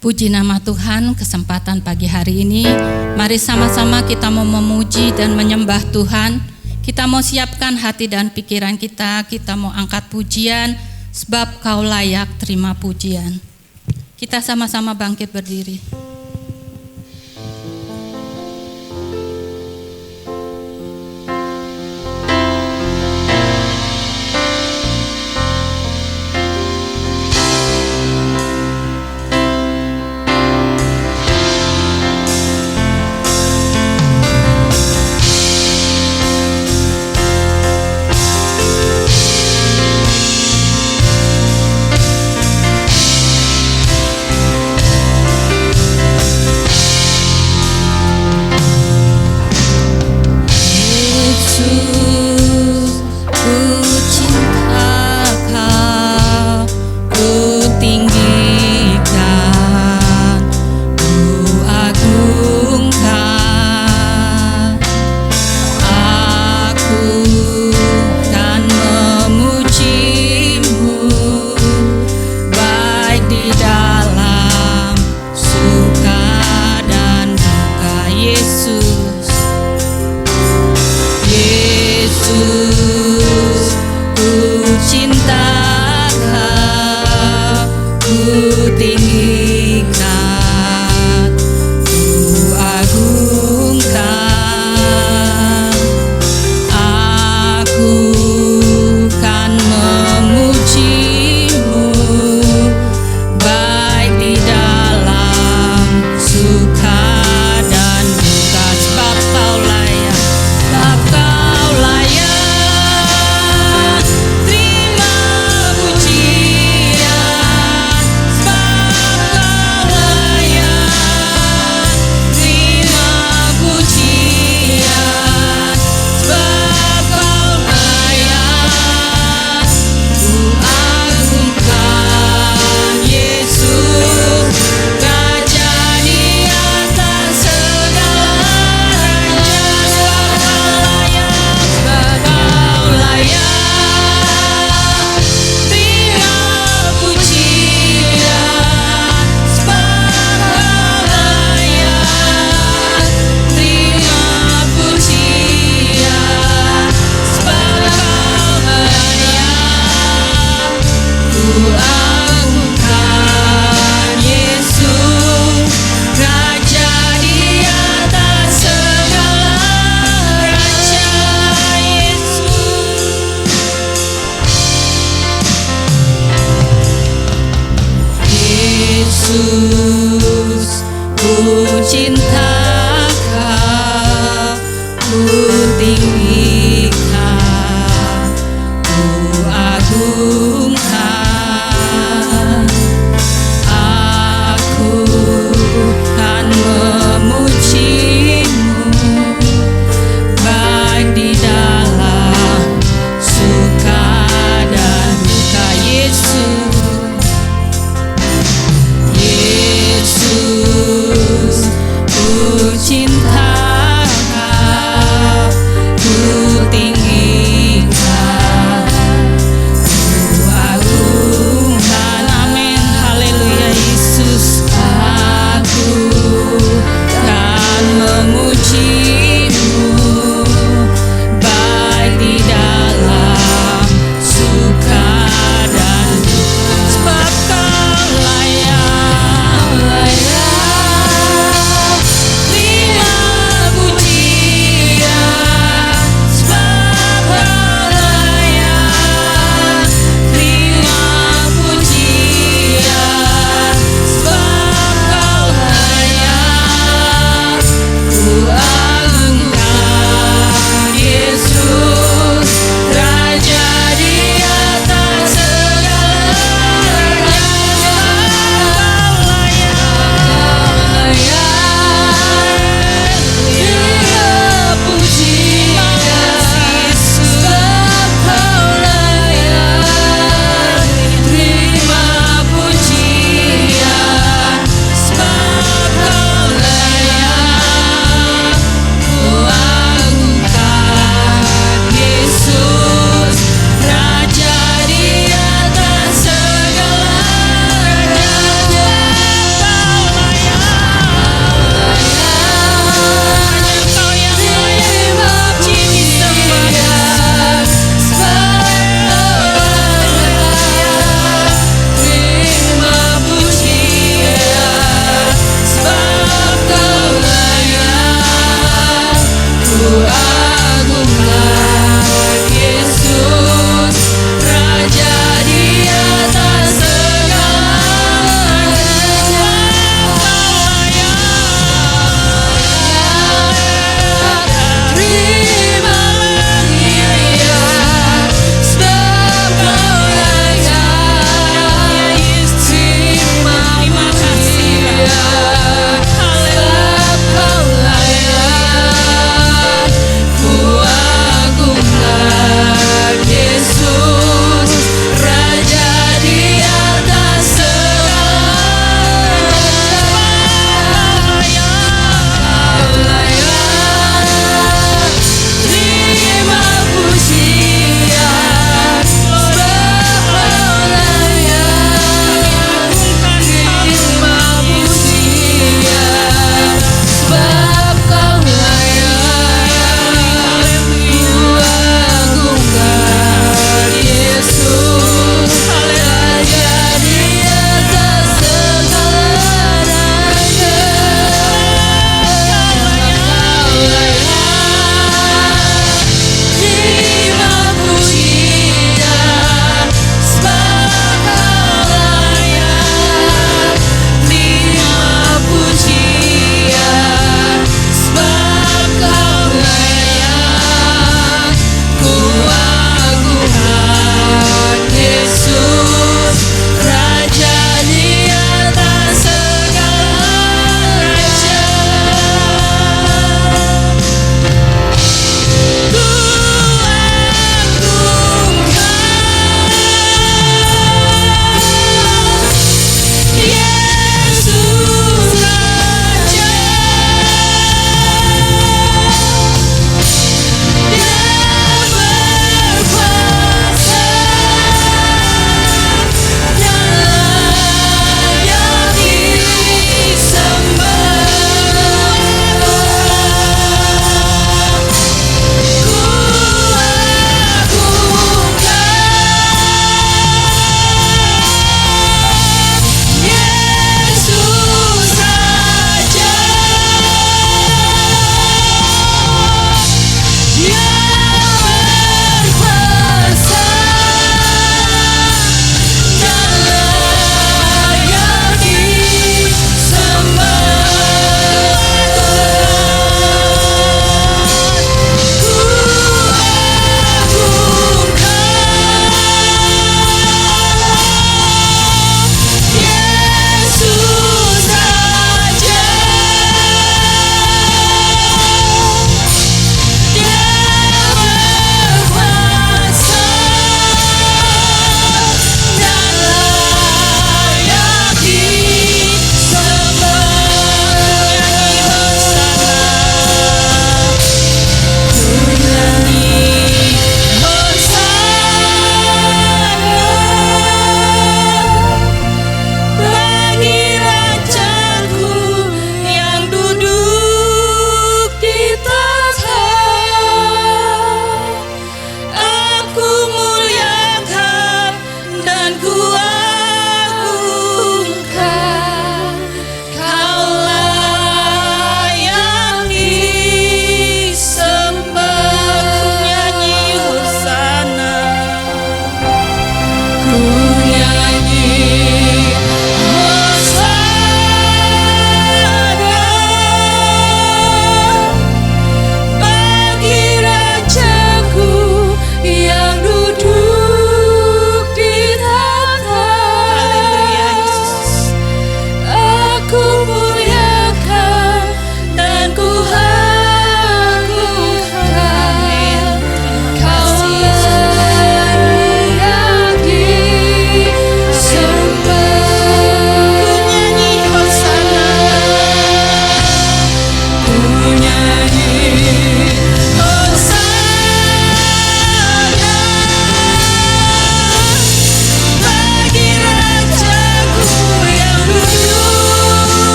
Puji nama Tuhan, kesempatan pagi hari ini. Mari sama-sama kita mau memuji dan menyembah Tuhan. Kita mau siapkan hati dan pikiran kita mau angkat pujian, sebab Kau layak terima pujian. Kita sama-sama bangkit berdiri. Ku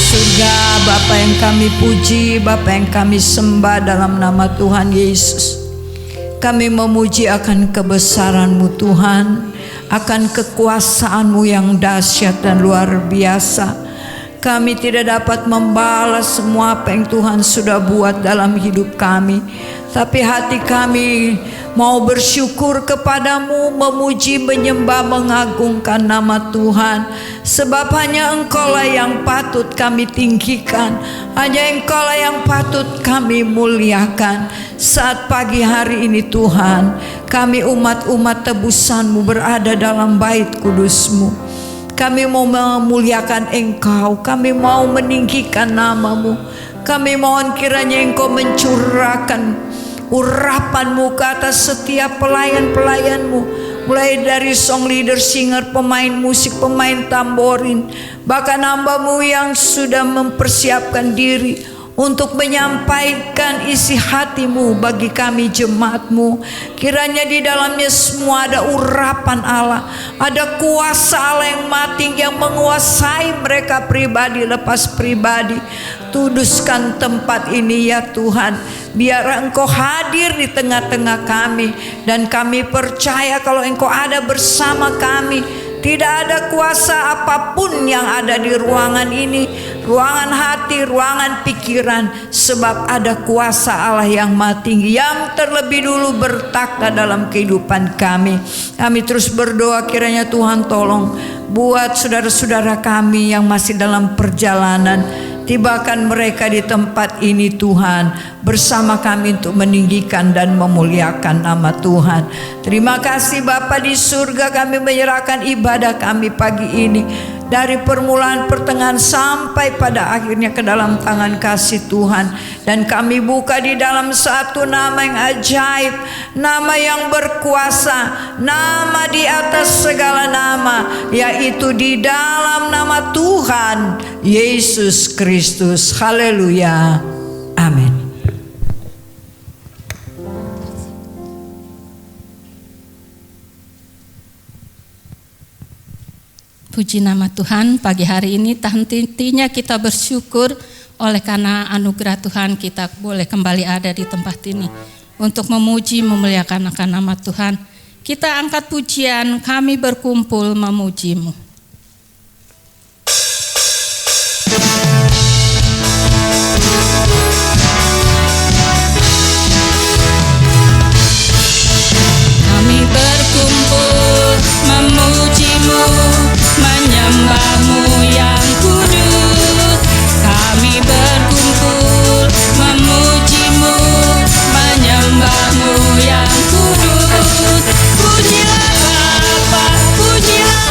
surga, Bapa yang kami puji, Bapa yang kami sembah dalam nama Tuhan Yesus. Kami memuji akan kebesaran-Mu Tuhan, akan kekuasaan-Mu yang dahsyat dan luar biasa. Kami tidak dapat membalas semua apa yang Tuhan sudah buat dalam hidup kami, tapi hati kami mau bersyukur kepadamu, memuji, menyembah, mengagungkan nama Tuhan. Sebab hanya Engkaulah yang patut kami tinggikan, hanya Engkaulah yang patut kami muliakan. Saat pagi hari ini Tuhan, kami umat-umat tebusan-Mu berada dalam bait kudus-Mu. Kami mau memuliakan Engkau, kami mau meninggikan nama-Mu. Kami mohon kiranya Engkau mencurahkan urapan-Mu ke atas setiap pelayan-pelayan-Mu, mulai dari song leader, singer, pemain musik, pemain tamborin, bahkan hamba-Mu yang sudah mempersiapkan diri untuk menyampaikan isi hati-Mu bagi kami jemaat-Mu. Kiranya di dalamnya semua ada urapan Allah, ada kuasa Allah yang mati yang menguasai mereka pribadi lepas pribadi. Tuduskan tempat ini ya Tuhan, biar Engkau hadir di tengah-tengah kami, dan kami percaya kalau Engkau ada bersama kami, tidak ada kuasa apapun yang ada di ruangan ini, ruangan hati, ruangan pikiran, sebab ada kuasa Allah yang maha tinggi yang terlebih dulu bertakhta dalam kehidupan kami. Kami terus berdoa kiranya Tuhan tolong buat saudara-saudara kami yang masih dalam perjalanan, tibakan mereka di tempat ini Tuhan, bersama kami untuk meninggikan dan memuliakan nama Tuhan. Terima kasih Bapa di surga, kami menyerahkan ibadah kami pagi ini, dari permulaan, pertengahan sampai pada akhirnya ke dalam tangan kasih Tuhan. Dan kami buka di dalam satu nama yang ajaib, nama yang berkuasa, nama di atas segala nama, yaitu di dalam nama Tuhan Yesus Kristus. Haleluya. Amin. Puji nama Tuhan, pagi hari ini tak henti-hentinya kita bersyukur oleh karena anugerah Tuhan kita boleh kembali ada di tempat ini untuk memuji, memuliakan akan nama Tuhan. Kita angkat pujian, kami berkumpul memuji-Mu. Kami berkumpul memuji-Mu, menyembah-Mu yang kudus. Kami berkumpul memuji-Mu, menyembah-Mu yang kudus. Pujilah Bapa, pujilah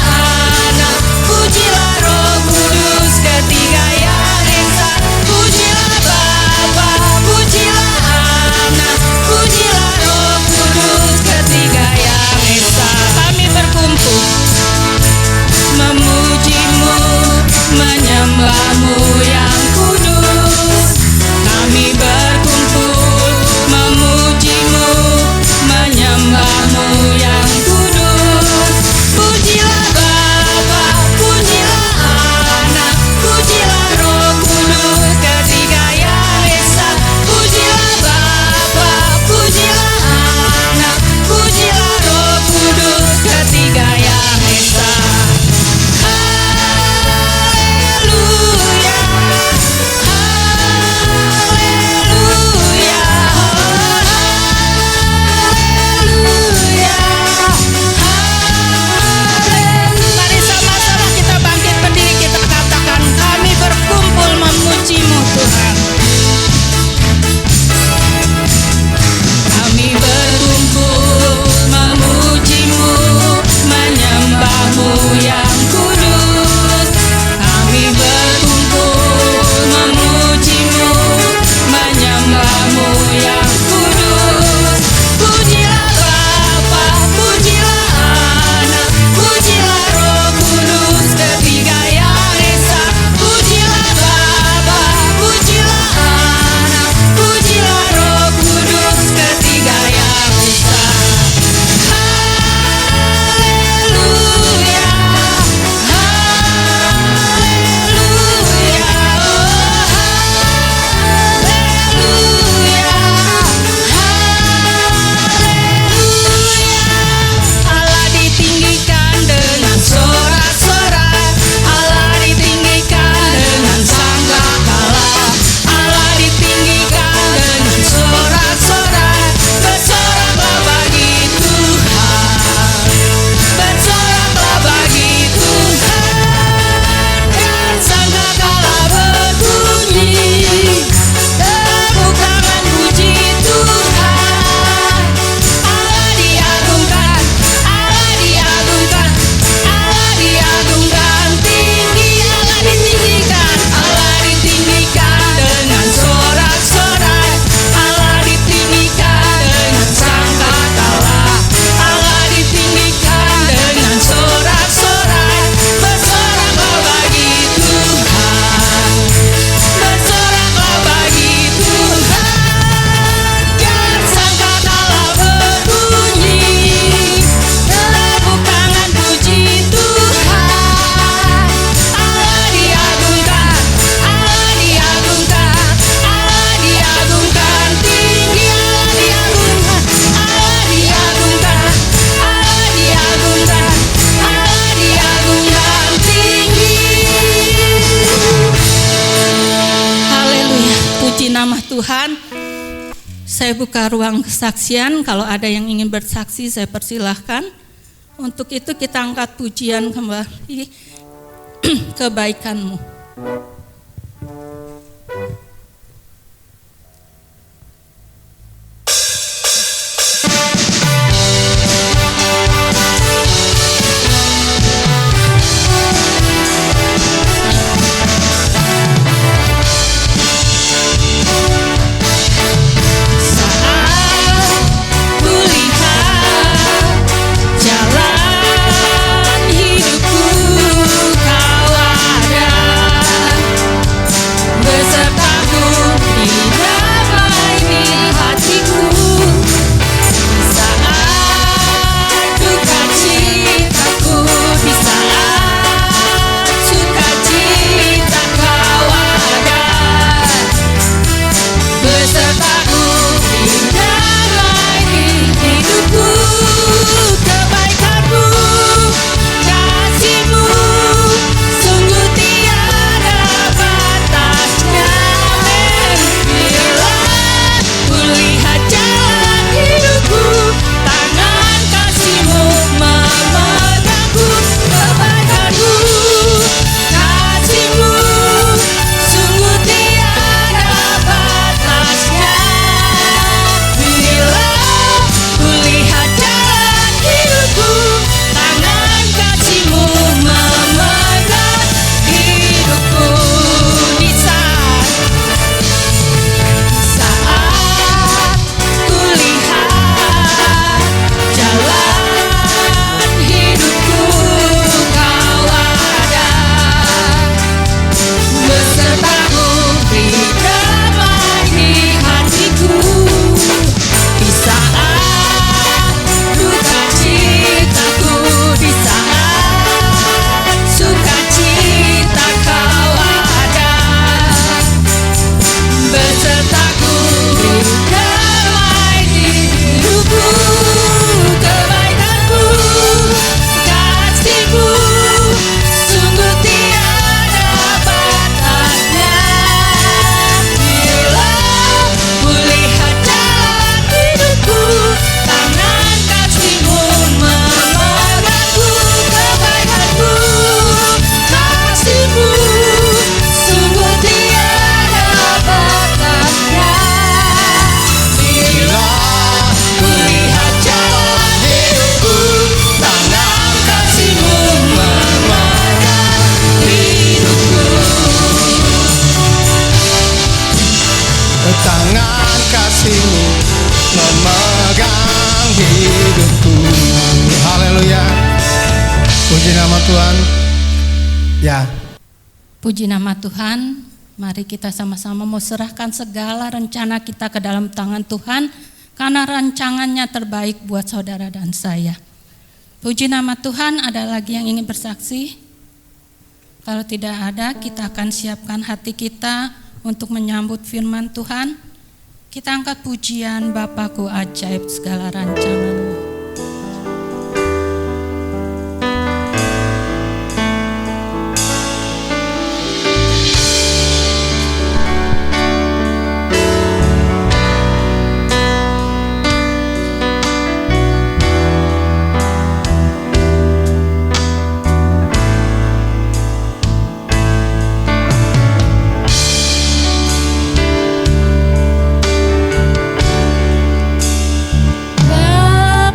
Puji nama Tuhan. Saya buka ruang kesaksian. Kalau ada yang ingin bersaksi, saya persilahkan. Untuk itu kita angkat pujian kembali. Kebaikanmu. Tangan kasih-Mu memegang hidupku. Haleluya. Puji nama Tuhan. Ya. Puji nama Tuhan. Mari kita sama-sama mau serahkan segala rencana kita ke dalam tangan Tuhan, karena rancangannya terbaik buat saudara dan saya. Puji nama Tuhan. Ada lagi yang ingin bersaksi? Kalau tidak ada, kita akan siapkan hati kita untuk menyambut firman Tuhan. Kita angkat pujian Bapakku ajaib segala rancangan-Mu. Bye.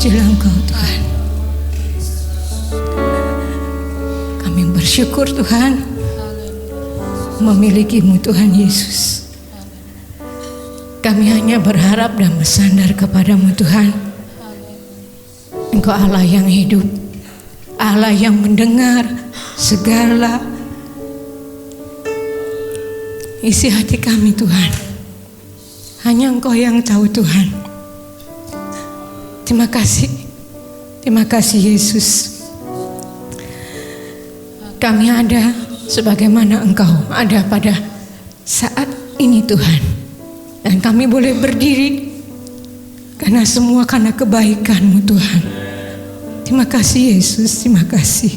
Pujilah Engkau Tuhan. Kami bersyukur Tuhan memilikimu Tuhan Yesus. Kami hanya berharap dan bersandar kepadamu Tuhan. Engkau Allah yang hidup, Allah yang mendengar segala isi hati kami Tuhan. Hanya Engkau yang tahu Tuhan. Terima kasih Yesus. Kami ada sebagaimana Engkau ada pada saat ini Tuhan. Dan kami boleh berdiri karena semua karena kebaikan-Mu Tuhan. Terima kasih Yesus, terima kasih.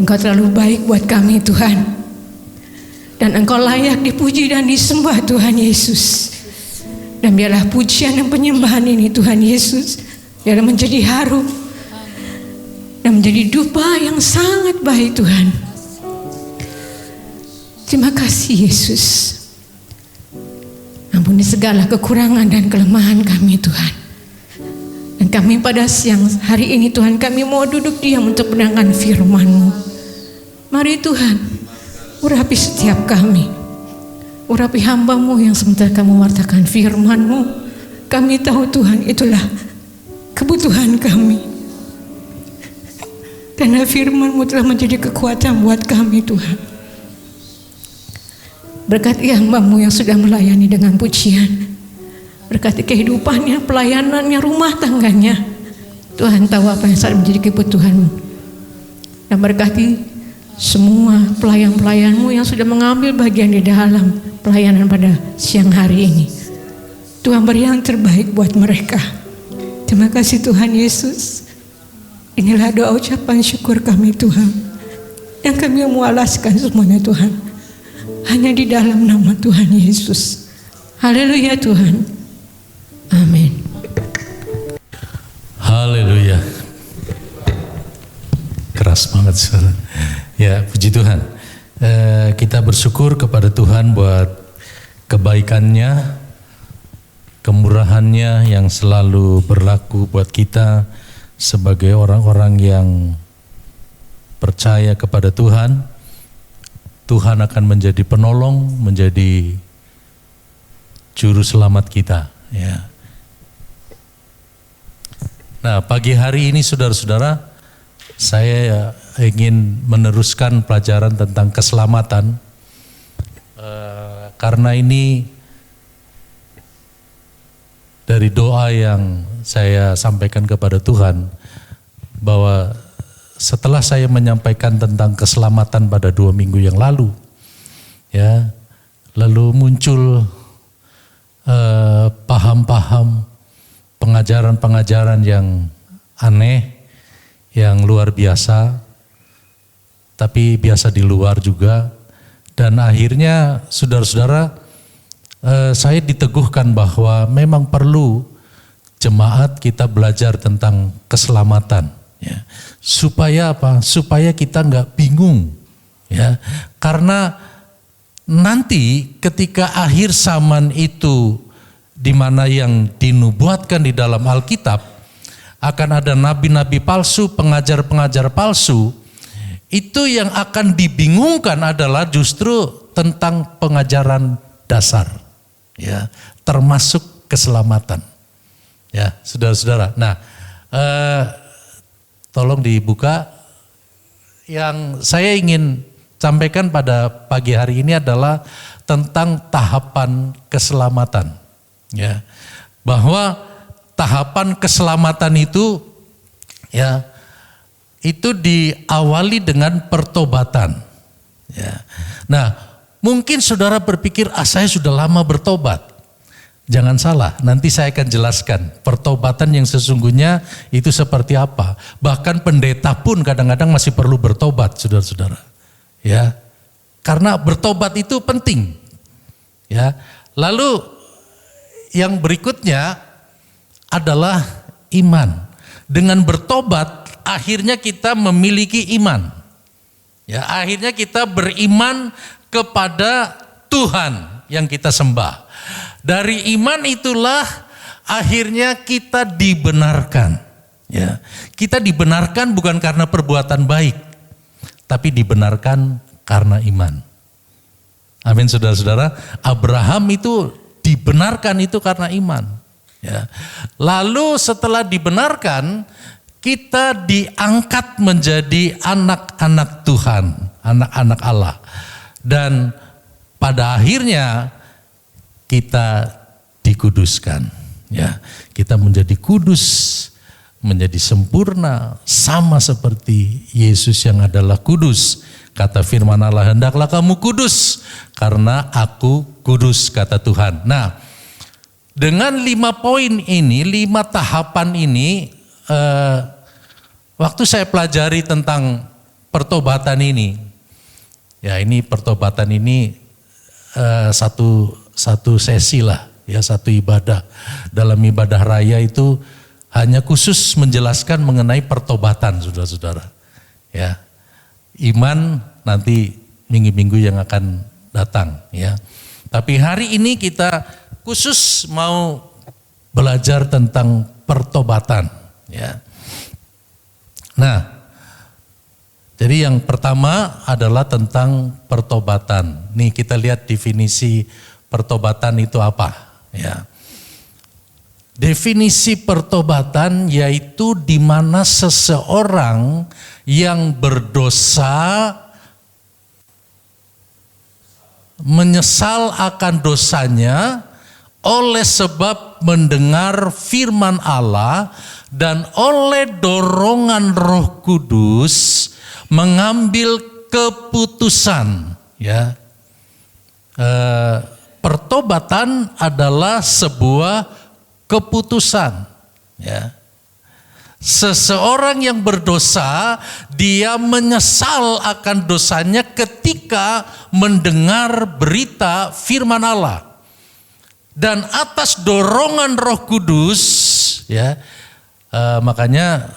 Engkau terlalu baik buat kami Tuhan. Dan Engkau layak dipuji dan disembah Tuhan Yesus. Dan biarlah pujian dan penyembahan ini Tuhan Yesus, biarlah menjadi harum dan menjadi dupa yang sangat baik Tuhan. Terima kasih Yesus. Ampuni segala kekurangan dan kelemahan kami Tuhan. Dan kami pada siang hari ini Tuhan, kami mau duduk diam untuk mendengarkan firman-Mu. Mari Tuhan, urapi setiap kami. Urapi hamba-Mu yang sebentar kamu wartakan firman-Mu. Kami tahu Tuhan itulah kebutuhan kami. Karena firman-Mu telah menjadi kekuatan buat kami Tuhan. Berkati hamba-Mu yang sudah melayani dengan pujian. Berkati kehidupannya, pelayanannya, rumah tangganya. Tuhan tahu apa yang saat menjadi kebutuhan-Mu. Dan berkati semua pelayan-pelayan-Mu yang sudah mengambil bagian di dalam pelayanan pada siang hari ini. Tuhan beri yang terbaik buat mereka. Terima kasih Tuhan Yesus. Inilah doa ucapan syukur kami Tuhan. Yang kami mau alaskan semuanya Tuhan. Hanya di dalam nama Tuhan Yesus. Haleluya Tuhan. Amin. Haleluya. Keras banget suara. Ya, puji Tuhan. Kita bersyukur kepada Tuhan buat kebaikannya, kemurahannya yang selalu berlaku buat kita sebagai orang-orang yang percaya kepada Tuhan. Tuhan akan menjadi penolong, menjadi juru selamat kita. Ya. Nah, pagi hari ini saudara-saudara, saya ingin meneruskan pelajaran tentang keselamatan. Karena ini dari doa yang saya sampaikan kepada Tuhan, bahwa setelah saya menyampaikan tentang keselamatan pada 2 minggu yang lalu, ya, lalu muncul paham-paham, pengajaran-pengajaran yang aneh, yang luar biasa, tapi biasa di luar juga. Dan akhirnya saudara-saudara, saya diteguhkan bahwa memang perlu jemaat kita belajar tentang keselamatan, ya. Supaya apa? Supaya kita nggak bingung, ya. Karena nanti ketika akhir zaman itu, di mana yang dinubuatkan di dalam Alkitab, akan ada nabi-nabi palsu, pengajar-pengajar palsu. Itu yang akan dibingungkan adalah justru tentang pengajaran dasar, ya, termasuk keselamatan, ya, saudara-saudara. Nah, tolong dibuka. Yang saya ingin sampaikan pada pagi hari ini adalah tentang tahapan keselamatan, ya, bahwa tahapan keselamatan itu, ya, itu diawali dengan pertobatan, ya. Nah, mungkin saudara berpikir, saya sudah lama bertobat. Jangan salah, nanti saya akan jelaskan pertobatan yang sesungguhnya itu seperti apa. Bahkan pendeta pun kadang-kadang masih perlu bertobat, saudara-saudara, ya. Karena bertobat itu penting, ya. Lalu yang berikutnya adalah iman. Dengan bertobat akhirnya kita memiliki iman. Ya, akhirnya kita beriman kepada Tuhan yang kita sembah. Dari iman itulah akhirnya kita dibenarkan. Ya, kita dibenarkan bukan karena perbuatan baik, tapi dibenarkan karena iman. Amin, saudara-saudara. Abraham itu dibenarkan itu karena iman. Ya. Lalu setelah dibenarkan, kita diangkat menjadi anak-anak Tuhan, anak-anak Allah. Dan pada akhirnya kita dikuduskan. Ya, kita menjadi kudus, menjadi sempurna, sama seperti Yesus yang adalah kudus. Kata firman Allah, hendaklah kamu kudus karena aku kudus, kata Tuhan. Nah, dengan 5 poin ini, 5 tahapan ini, waktu saya pelajari tentang pertobatan ini, ya ini pertobatan ini satu sesi lah, ya satu ibadah. Dalam ibadah raya itu hanya khusus menjelaskan mengenai pertobatan, saudara-saudara. Ya, iman nanti minggu-minggu yang akan datang. Ya, tapi hari ini kita khusus mau belajar tentang pertobatan. Ya. Nah, jadi yang pertama adalah tentang pertobatan. Nih kita lihat definisi pertobatan itu apa. Ya. Definisi pertobatan yaitu di mana seseorang yang berdosa menyesal akan dosanya oleh sebab mendengar firman Allah dan oleh dorongan Roh Kudus mengambil keputusan. Ya, pertobatan adalah sebuah keputusan. Ya, seseorang yang berdosa dia menyesal akan dosanya ketika mendengar berita firman Allah. Dan atas dorongan Roh Kudus, ya, makanya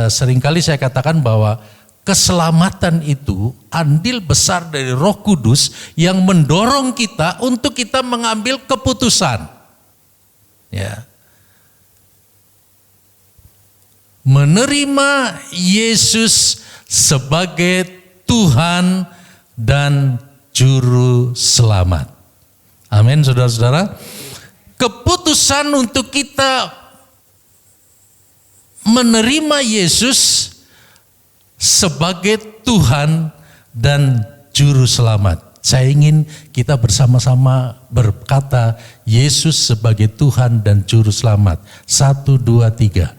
seringkali saya katakan bahwa keselamatan itu andil besar dari Roh Kudus yang mendorong kita untuk kita mengambil keputusan. Ya. Menerima Yesus sebagai Tuhan dan Juru Selamat. Amin, saudara-saudara. Keputusan untuk kita menerima Yesus sebagai Tuhan dan Juru Selamat. Saya ingin kita bersama-sama berkata Yesus sebagai Tuhan dan Juru Selamat. 1, 2, 3.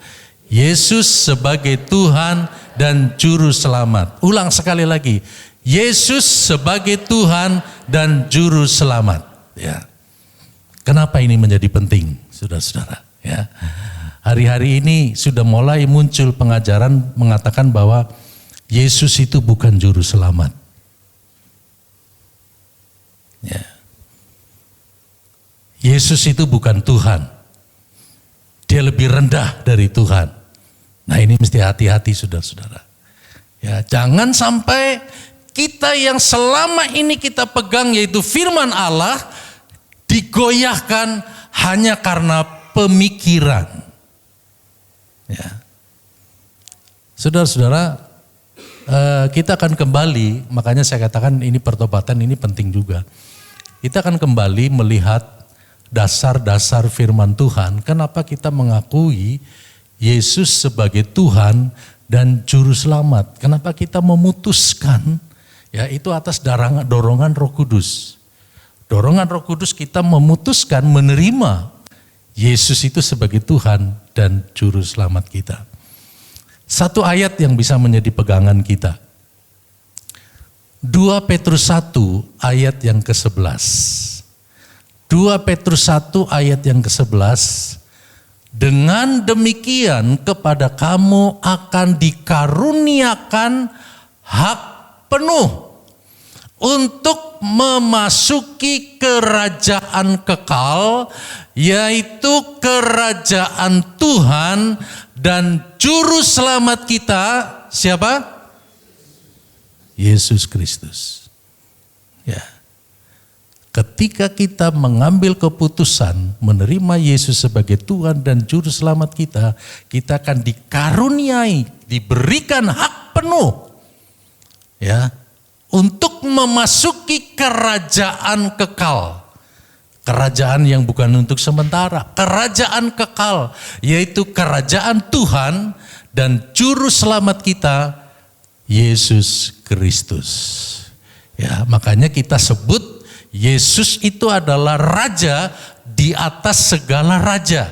Yesus sebagai Tuhan dan Juru Selamat. Ulang sekali lagi. Yesus sebagai Tuhan dan Juru Selamat. Ya. Kenapa ini menjadi penting, saudara-saudara? Ya. Hari-hari ini sudah mulai muncul pengajaran mengatakan bahwa Yesus itu bukan Juru Selamat. Ya. Yesus itu bukan Tuhan. Dia lebih rendah dari Tuhan. Nah, ini mesti hati-hati, saudara-saudara. Ya, jangan sampai kita yang selama ini kita pegang yaitu firman Allah digoyahkan hanya karena pemikiran. Ya. Saudara-saudara, kita akan kembali, makanya saya katakan ini pertobatan ini penting juga. Kita akan kembali melihat dasar-dasar firman Tuhan. Kenapa kita mengakui Yesus sebagai Tuhan dan Juru Selamat? Kenapa kita memutuskan? Ya, itu atas dorongan Roh Kudus. Dorongan Roh Kudus kita memutuskan menerima Yesus itu sebagai Tuhan dan Juru Selamat kita. Satu ayat yang bisa menjadi pegangan kita. 2 Petrus 1 ayat yang ke-11. 2 Petrus 1 ayat yang ke-11. Dengan demikian kepada kamu akan dikaruniakan hak penuh untuk memasuki kerajaan kekal, yaitu kerajaan Tuhan dan Juru Selamat kita, siapa? Yesus Kristus. Ya. Ketika kita mengambil keputusan menerima Yesus sebagai Tuhan dan Juru Selamat kita, kita akan dikaruniai, diberikan hak penuh, ya, untuk memasuki kerajaan kekal. Kerajaan yang bukan untuk sementara, kerajaan kekal, yaitu kerajaan Tuhan dan Juru Selamat kita, Yesus Kristus. Ya, makanya kita sebut Yesus itu adalah raja di atas segala raja.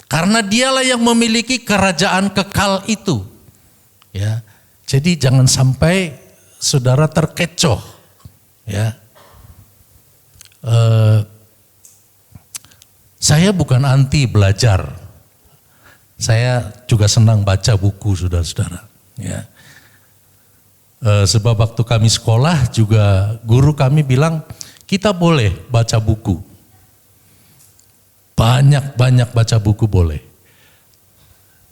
Karena dialah yang memiliki kerajaan kekal itu. Ya. Jadi jangan sampai saudara terkecoh. Ya. Saya bukan anti belajar. Saya juga senang baca buku, saudara-saudara. Ya. Sebab waktu kami sekolah juga guru kami bilang, kita boleh baca buku. Banyak-banyak baca buku boleh.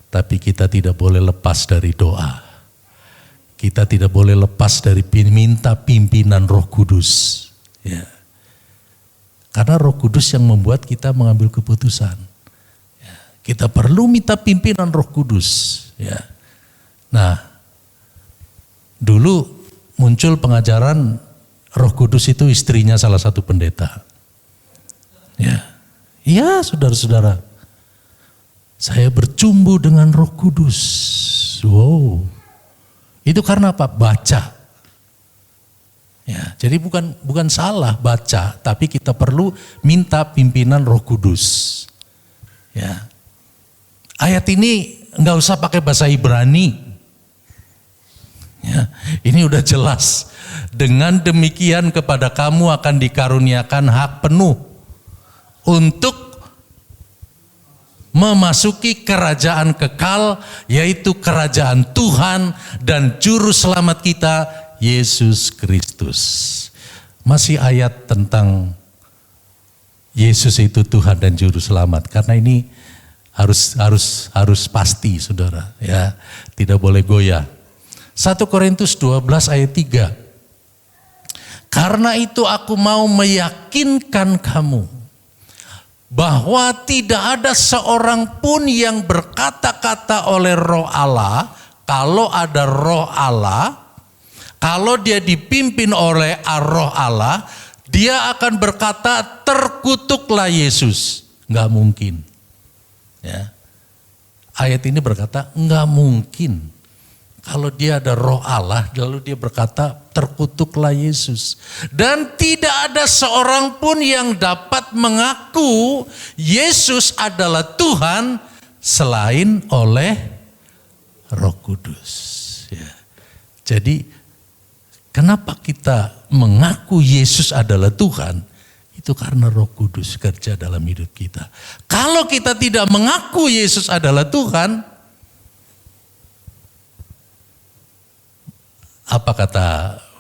Tapi kita tidak boleh lepas dari doa. Kita tidak boleh lepas dari minta pimpinan Roh Kudus. Ya. Karena Roh Kudus yang membuat kita mengambil keputusan. Ya. Kita perlu minta pimpinan Roh Kudus. Ya. Nah, dulu muncul pengajaran Roh Kudus itu istrinya salah satu pendeta. Ya, iya saudara-saudara. Saya bercumbu dengan Roh Kudus. Wow, itu karena apa? Baca. Ya, jadi bukan salah baca, tapi kita perlu minta pimpinan Roh Kudus. Ya, ayat ini nggak usah pakai bahasa Ibrani. Ya, ini udah jelas. Dengan demikian kepada kamu akan dikaruniakan hak penuh untuk memasuki kerajaan kekal, yaitu kerajaan Tuhan dan Juru Selamat kita, Yesus Kristus. Masih ayat tentang Yesus itu Tuhan dan Juru Selamat, karena ini harus pasti, saudara. Ya, tidak boleh goyah. 1 Korintus 12 ayat 3. Karena itu aku mau meyakinkan kamu bahwa tidak ada seorang pun yang berkata-kata oleh Roh Allah. Kalau ada Roh Allah, kalau dia dipimpin oleh Roh Allah, dia akan berkata terkutuklah Yesus. Enggak mungkin. Ya. Ayat ini berkata enggak mungkin. Kalau dia ada Roh Allah, lalu dia berkata terkutuklah Yesus. Dan tidak ada seorang pun yang dapat mengaku Yesus adalah Tuhan selain oleh Roh Kudus. Ya. Jadi kenapa kita mengaku Yesus adalah Tuhan? Itu karena Roh Kudus kerja dalam hidup kita. Kalau kita tidak mengaku Yesus adalah Tuhan, apa kata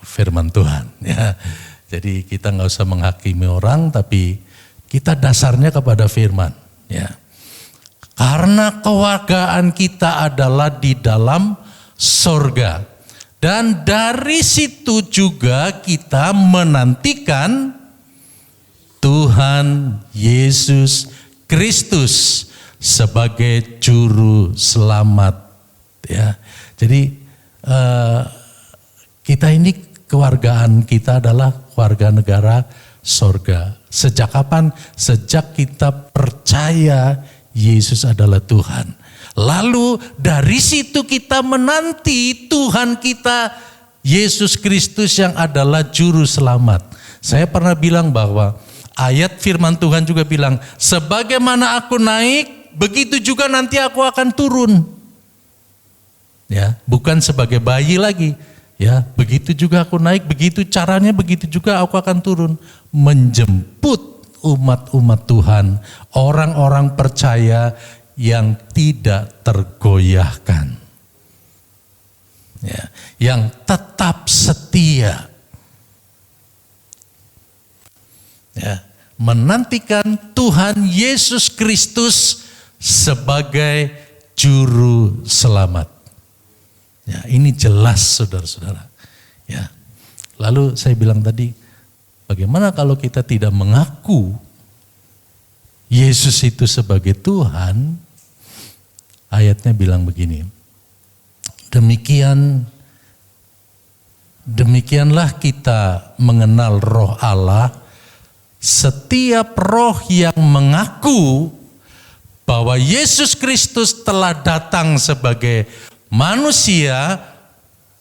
firman Tuhan? Ya, jadi kita nggak usah menghakimi orang, tapi kita dasarnya kepada firman. Ya, karena kewargaan kita adalah di dalam sorga, dan dari situ juga kita menantikan Tuhan Yesus Kristus sebagai Juru Selamat. Ya, jadi kita ini kewargaan kita adalah warga negara sorga. Sejak kapan? Sejak kita percaya Yesus adalah Tuhan. Lalu dari situ kita menanti Tuhan kita Yesus Kristus yang adalah Juru Selamat. Saya pernah bilang bahwa ayat firman Tuhan juga bilang, sebagaimana aku naik, begitu juga nanti aku akan turun. Ya, bukan sebagai bayi lagi. Ya, begitu juga aku naik, begitu caranya, begitu juga aku akan turun. Menjemput umat-umat Tuhan, orang-orang percaya yang tidak tergoyahkan. Ya, yang tetap setia. Ya, menantikan Tuhan Yesus Kristus sebagai Juru Selamat. Ya, ini jelas saudara-saudara. Ya. Lalu saya bilang tadi, Bagaimana kalau kita tidak mengaku Yesus itu sebagai Tuhan? Ayatnya bilang begini, demikianlah kita mengenal roh Allah. Setiap roh yang mengaku bahwa Yesus Kristus telah datang sebagai manusia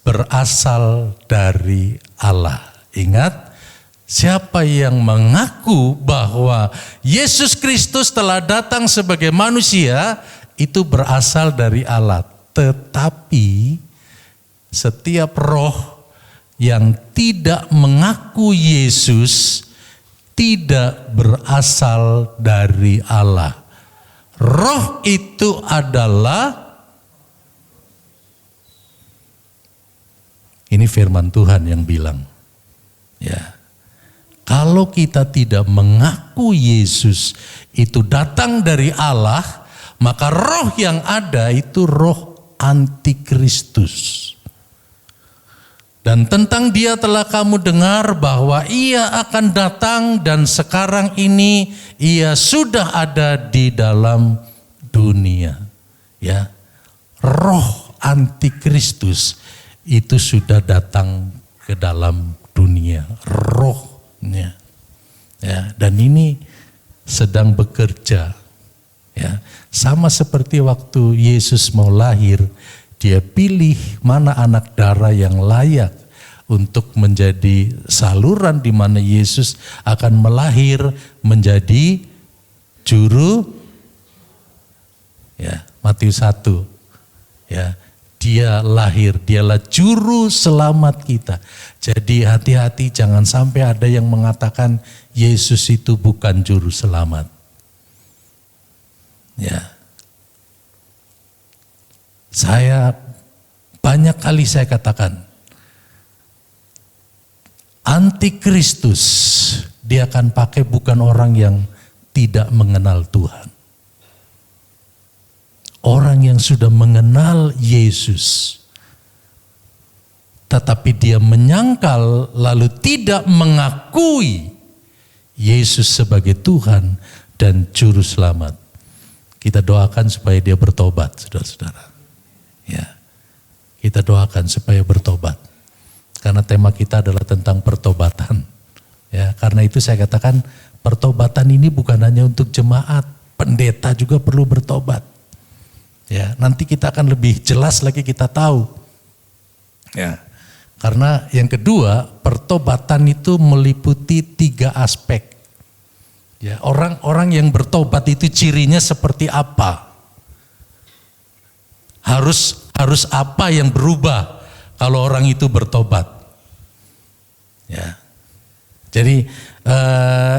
berasal dari Allah. Ingat, siapa yang mengaku bahwa Yesus Kristus telah datang sebagai manusia itu berasal dari Allah. Tetapi setiap roh yang tidak mengaku Yesus tidak berasal dari Allah. Roh itu adalah, ini firman Tuhan yang bilang, ya, kalau kita tidak mengaku Yesus itu datang dari Allah, maka roh yang ada itu roh antikristus. Dan tentang dia telah kamu dengar bahwa ia akan datang dan sekarang ini ia sudah ada di dalam dunia. Ya, roh antikristus itu sudah datang ke dalam dunia, rohnya. Ya, dan ini sedang bekerja. Ya, sama seperti waktu Yesus mau lahir, dia pilih mana anak darah yang layak untuk menjadi saluran di mana Yesus akan melahir menjadi juru, ya, Matius 1. Ya, dia lahir, dialah juru selamat kita. Jadi hati-hati jangan sampai ada yang mengatakan Yesus itu bukan juru selamat. Ya. Banyak kali saya katakan, antikristus dia akan pakai bukan orang yang tidak mengenal Tuhan. Orang yang sudah mengenal Yesus, tetapi dia menyangkal lalu tidak mengakui Yesus sebagai Tuhan dan Juru Selamat. Kita doakan supaya dia bertobat, saudara-saudara. Ya, kita doakan supaya bertobat. Karena tema kita adalah tentang pertobatan. Ya, karena itu saya katakan pertobatan ini bukan hanya untuk jemaat, pendeta juga perlu bertobat. Ya, nanti kita akan lebih jelas lagi kita tahu. Ya, karena yang kedua, pertobatan itu meliputi 3 aspek. Ya, orang-orang yang bertobat itu cirinya seperti apa? Harus apa yang berubah kalau orang itu bertobat? Ya. Jadi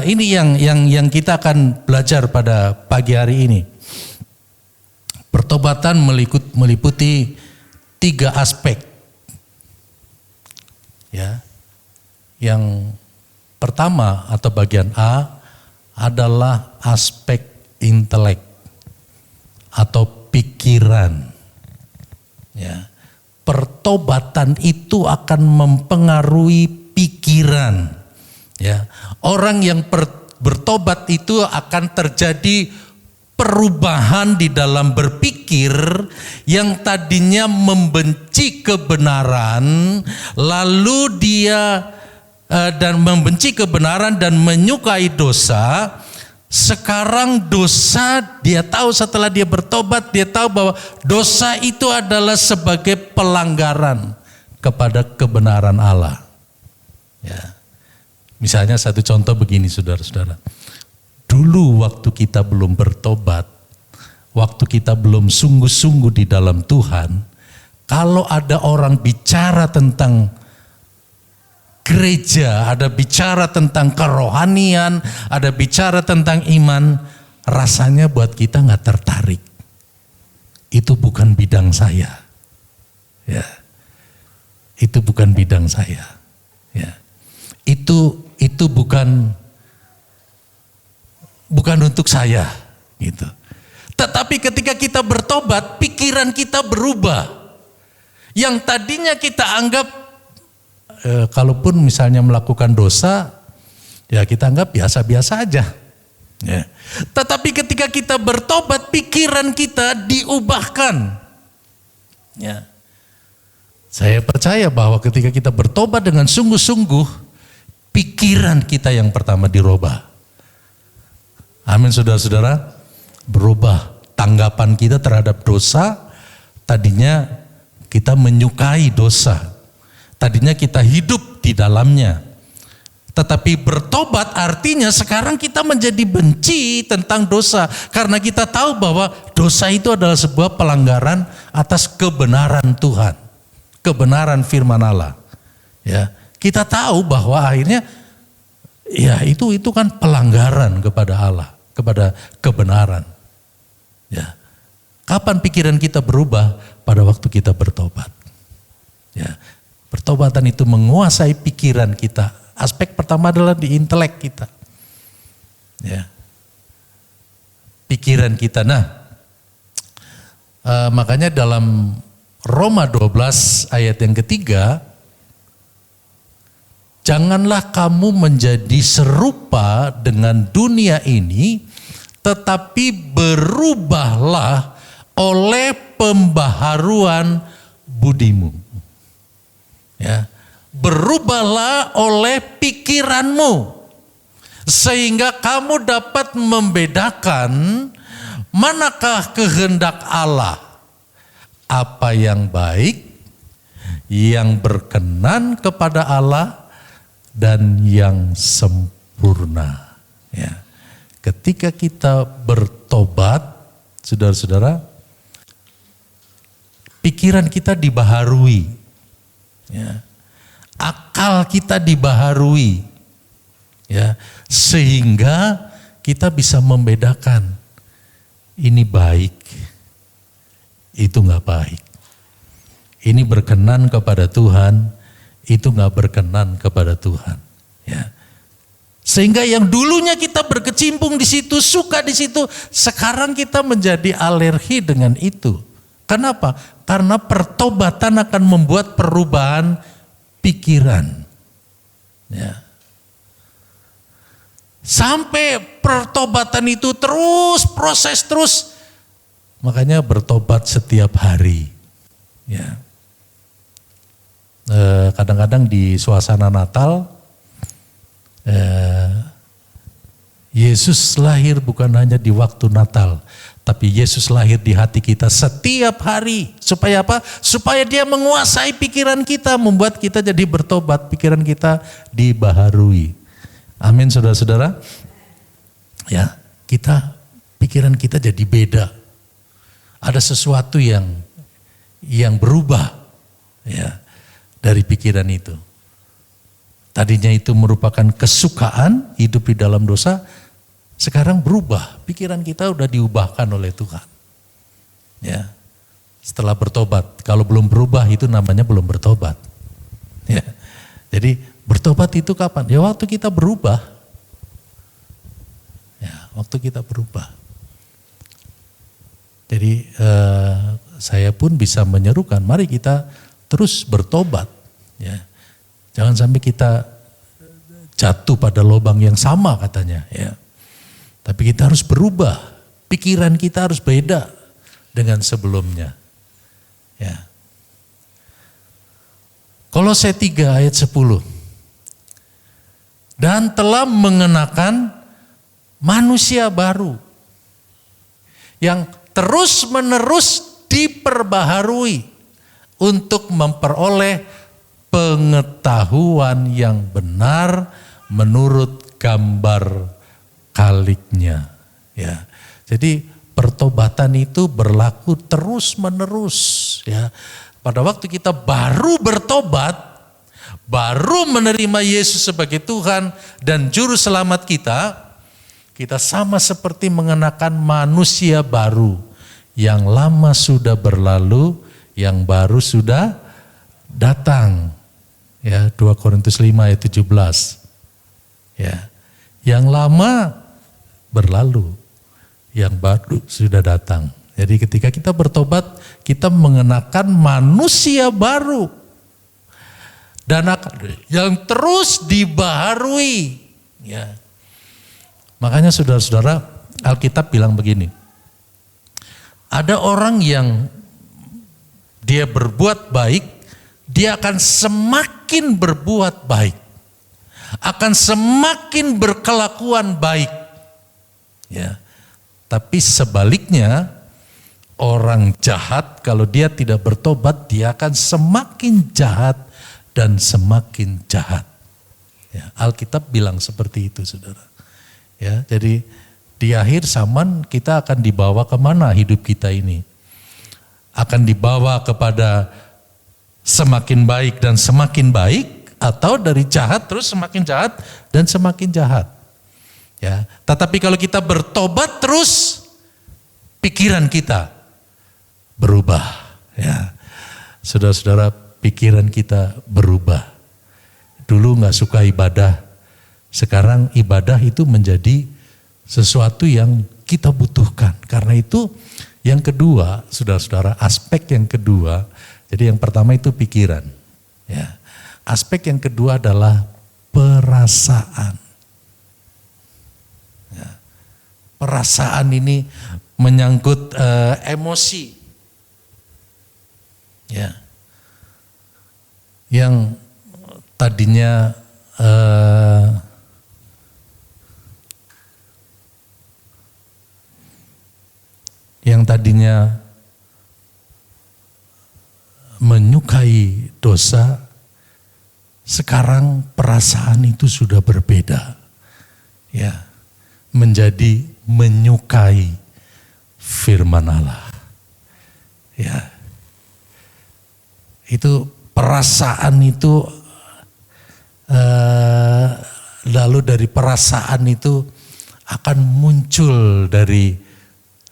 ini yang kita akan belajar pada pagi hari ini. Pertobatan meliputi 3 aspek. Ya. Yang pertama atau bagian A adalah aspek intelek atau pikiran. Ya. Pertobatan itu akan mempengaruhi pikiran. Ya. Orang yang bertobat itu akan terjadi perubahan di dalam berpikir yang tadinya membenci kebenaran, lalu dia dan membenci kebenaran dan menyukai dosa. Sekarang dosa, dia tahu setelah dia bertobat, dia tahu bahwa dosa itu adalah sebagai pelanggaran kepada kebenaran Allah. Ya. Misalnya satu contoh begini, saudara-saudara. Dulu waktu kita belum bertobat, waktu kita belum sungguh-sungguh di dalam Tuhan, kalau ada orang bicara tentang gereja, ada bicara tentang kerohanian, ada bicara tentang iman, rasanya buat kita nggak tertarik. Itu bukan bidang saya. Ya. Itu bukan bidang saya. Ya. Itu bukan untuk saya, gitu. Tetapi ketika kita bertobat, pikiran kita berubah. Yang tadinya kita anggap kalaupun misalnya melakukan dosa, ya kita anggap biasa-biasa aja. Ya. Tetapi ketika kita bertobat, pikiran kita diubahkan. Ya. Saya percaya bahwa ketika kita bertobat dengan sungguh-sungguh, pikiran kita yang pertama dirubah. Amin saudara-saudara, berubah tanggapan kita terhadap dosa. Tadinya kita menyukai dosa, tadinya kita hidup di dalamnya. Tetapi bertobat artinya sekarang kita menjadi benci tentang dosa. Karena kita tahu bahwa dosa itu adalah sebuah pelanggaran atas kebenaran Tuhan. Kebenaran firman Allah. Ya, kita tahu bahwa akhirnya ya itu kan pelanggaran kepada Allah, kepada kebenaran. Ya. Kapan pikiran kita berubah? Pada waktu kita bertobat. Ya. Pertobatan itu menguasai pikiran kita. Aspek pertama adalah di intelek kita. Ya. Pikiran kita. Nah, makanya dalam Roma 12 ayat yang ketiga, janganlah kamu menjadi serupa dengan dunia ini, tetapi berubahlah oleh pembaharuan budimu. Ya. Berubahlah oleh pikiranmu, sehingga kamu dapat membedakan manakah kehendak Allah, apa yang baik, yang berkenan kepada Allah, dan yang sempurna. Ya. Ketika kita bertobat, saudara-saudara, pikiran kita dibaharui. Ya. Akal kita dibaharui, ya, sehingga kita bisa membedakan ini baik, itu nggak baik, ini berkenan kepada Tuhan, itu nggak berkenan kepada Tuhan, ya. Sehingga yang dulunya kita berkecimpung di situ, suka di situ, sekarang kita menjadi alergi dengan itu. Kenapa? Karena pertobatan akan membuat perubahan pikiran. Ya. Sampai pertobatan itu terus, proses terus. Makanya bertobat setiap hari. Ya. Kadang-kadang di suasana Natal, Yesus lahir bukan hanya di waktu Natal, tapi Yesus lahir di hati kita setiap hari. Supaya apa? Supaya dia menguasai pikiran kita, membuat kita jadi bertobat, pikiran kita dibaharui. Amin saudara-saudara. Ya, pikiran kita jadi beda. Ada sesuatu yang berubah, ya, dari pikiran itu. Tadinya itu merupakan kesukaan hidup di dalam dosa, sekarang berubah. Pikiran kita udah diubahkan oleh Tuhan. Ya. Setelah bertobat, kalau belum berubah itu namanya belum bertobat. Ya. Jadi bertobat itu kapan? Ya waktu kita berubah. Ya, waktu kita berubah. Jadi saya pun bisa menyerukan, mari kita terus bertobat. Ya. Jangan sampai kita jatuh pada lubang yang sama katanya. Ya. Tapi kita harus berubah, pikiran kita harus beda dengan sebelumnya. Ya. Kolose 3 ayat 10. Dan telah mengenakan manusia baru yang terus-menerus diperbaharui untuk memperoleh pengetahuan yang benar menurut gambar kaliknya. Ya. Jadi pertobatan itu berlaku terus-menerus, ya. Pada waktu kita baru bertobat, baru menerima Yesus sebagai Tuhan dan juru selamat kita sama seperti mengenakan manusia baru. Yang lama sudah berlalu, yang baru sudah datang. Ya, 2 Korintus 5 ayat 17. Ya. Yang lama berlalu, yang baru sudah datang. Jadi ketika kita bertobat, kita mengenakan manusia baru. Dan yang terus dibaharui. Ya. Makanya saudara-saudara, Alkitab bilang begini. Ada orang yang dia berbuat baik, dia akan semakin berbuat baik. Akan semakin berkelakuan baik. Ya. Tapi sebaliknya, orang jahat kalau dia tidak bertobat, dia akan semakin jahat dan semakin jahat. Ya, Alkitab bilang seperti itu, saudara. Ya, jadi di akhir zaman kita akan dibawa kemana hidup kita ini? Akan dibawa kepada semakin baik dan semakin baik, atau dari jahat terus semakin jahat dan semakin jahat. Ya, tetapi kalau kita bertobat terus, pikiran kita berubah. Ya, saudara-saudara, pikiran kita berubah. Dulu nggak suka ibadah, sekarang ibadah itu menjadi sesuatu yang kita butuhkan. Karena itu yang kedua, saudara-saudara, aspek yang kedua. Jadi yang pertama itu pikiran. Ya, aspek yang kedua adalah perasaan. Ya, perasaan ini menyangkut emosi. Ya, yang tadinya menyukai dosa, sekarang perasaan itu sudah berbeda. Ya, menjadi menyukai firman Allah. Ya. Itu perasaan itu lalu dari perasaan itu akan muncul dari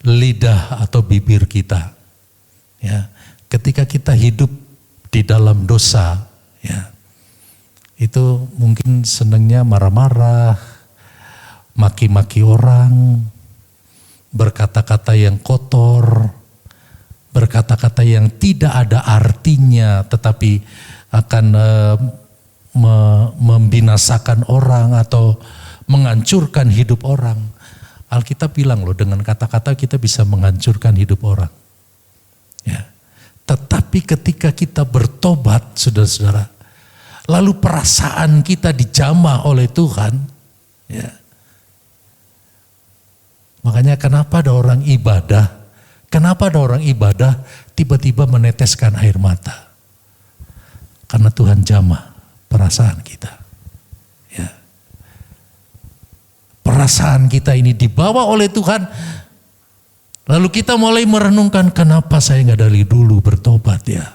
lidah atau bibir kita. Ya, ketika kita hidup di dalam dosa, ya, itu mungkin senangnya marah-marah, maki-maki orang, berkata-kata yang kotor, berkata-kata yang tidak ada artinya, tetapi akan membinasakan orang atau menghancurkan hidup orang. Alkitab bilang loh, dengan kata-kata kita bisa menghancurkan hidup orang. Ya. Tetapi ketika kita bertobat, saudara-saudara, lalu perasaan kita dijamah oleh Tuhan, ya. Makanya kenapa ada orang ibadah tiba-tiba meneteskan air mata? Karena Tuhan jamah perasaan kita. Ya. Perasaan kita ini dibawa oleh Tuhan, lalu kita mulai merenungkan, kenapa saya nggak dari dulu bertobat ya?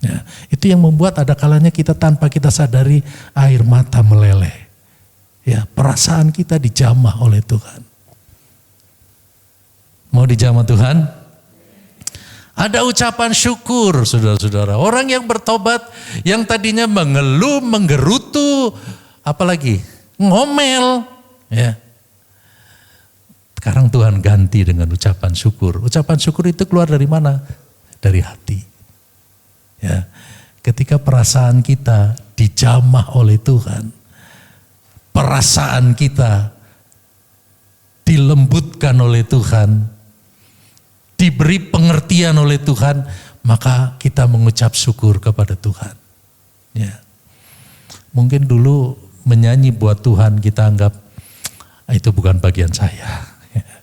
Ya, itu yang membuat ada kalanya kita tanpa kita sadari air mata meleleh. Ya, perasaan kita dijamah oleh Tuhan. Mau dijamah Tuhan? Ada ucapan syukur, saudara-saudara. Orang yang bertobat, yang tadinya mengeluh, menggerutu, apalagi ngomel, ya. Sekarang Tuhan ganti dengan ucapan syukur. Ucapan syukur itu keluar dari mana? Dari hati. Ya. Ketika perasaan kita dijamah oleh Tuhan, perasaan kita dilembutkan oleh Tuhan, diberi pengertian oleh Tuhan, maka kita mengucap syukur kepada Tuhan. Ya. Mungkin dulu menyanyi buat Tuhan kita anggap itu bukan bagian saya. Ya.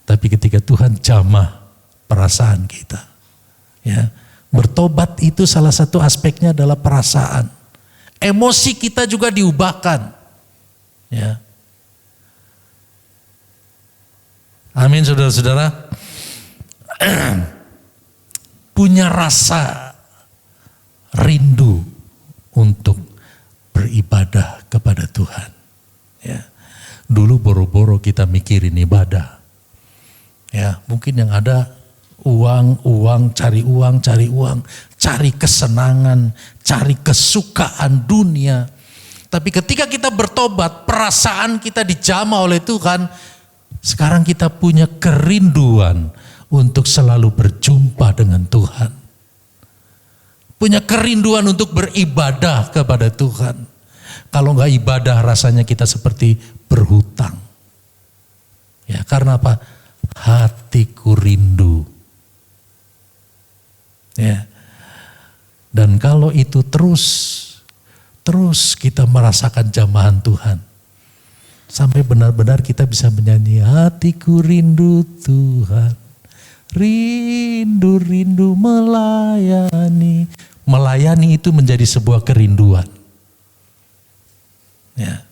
Tapi ketika Tuhan jamah perasaan kita, ya, bertobat itu salah satu aspeknya adalah perasaan. Emosi kita juga diubahkan. Ya. Amin, saudara-saudara. Punya rasa rindu untuk beribadah kepada Tuhan. Ya. Dulu boro-boro kita mikirin ibadah. Ya, mungkin yang ada uang, cari uang, cari kesenangan, cari kesukaan dunia. Tapi ketika kita bertobat, perasaan kita dijamah oleh Tuhan. Sekarang kita punya kerinduan untuk selalu berjumpa dengan Tuhan. Punya kerinduan untuk beribadah kepada Tuhan. Kalau nggak ibadah rasanya kita seperti berhutang. Ya, karena apa? Hatiku rindu. Ya. Dan kalau itu terus kita merasakan jamahan Tuhan. Sampai benar-benar kita bisa menyanyi, hatiku rindu Tuhan. Rindu melayani. Melayani itu menjadi sebuah kerinduan. Ya.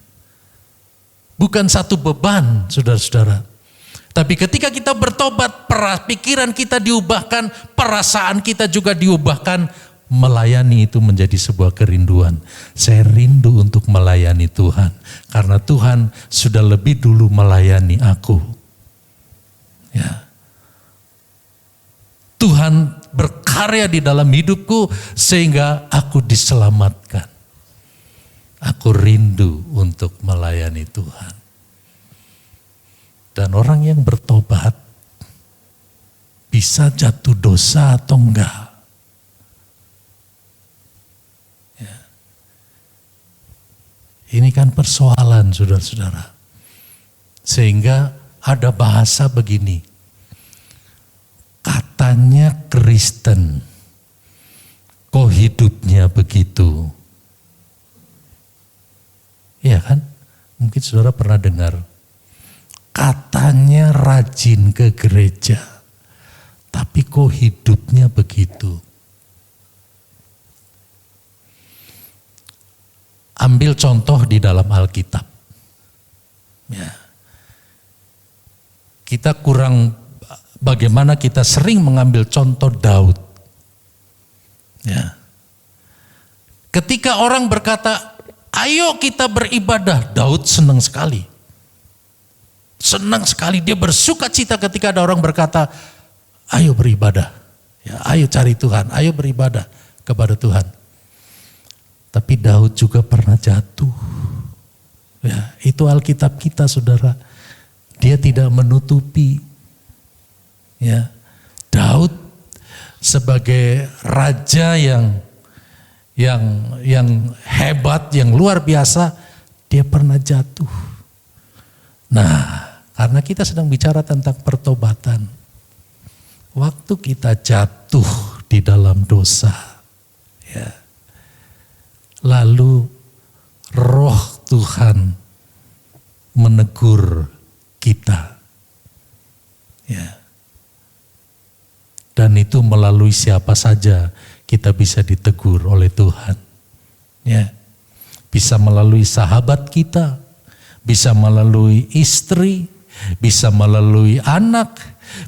Bukan satu beban, saudara-saudara. Tapi ketika kita bertobat, pikiran kita diubahkan, perasaan kita juga diubahkan, melayani itu menjadi sebuah kerinduan. Saya rindu untuk melayani Tuhan, karena Tuhan sudah lebih dulu melayani aku. Ya. Tuhan berkarya di dalam hidupku sehingga aku diselamatkan. Aku rindu untuk melayani Tuhan. Dan orang yang bertobat bisa jatuh dosa atau enggak. Ya. Ini kan persoalan, saudara-saudara. Sehingga ada bahasa begini. Katanya Kristen, kok hidupnya begitu? Iya kan? Mungkin saudara pernah dengar. Katanya rajin ke gereja, tapi kok hidupnya begitu? Ambil contoh di dalam Alkitab. Ya. Kita bagaimana kita sering mengambil contoh Daud. Ya. Ketika orang berkata, ayo kita beribadah, Daud senang sekali. Senang sekali, dia bersuka cita ketika ada orang berkata, ayo beribadah, ya, ayo cari Tuhan, ayo beribadah kepada Tuhan. Tapi Daud juga pernah jatuh. Ya, itu Alkitab kita, saudara. Dia tidak menutupi. Ya, Daud sebagai raja yang hebat, yang luar biasa, dia pernah jatuh. Nah, karena kita sedang bicara tentang pertobatan. Waktu kita jatuh di dalam dosa, ya, lalu Roh Tuhan menegur kita, ya, dan itu melalui siapa saja kita bisa ditegur oleh Tuhan, ya, bisa melalui sahabat kita, bisa melalui istri, bisa melalui anak,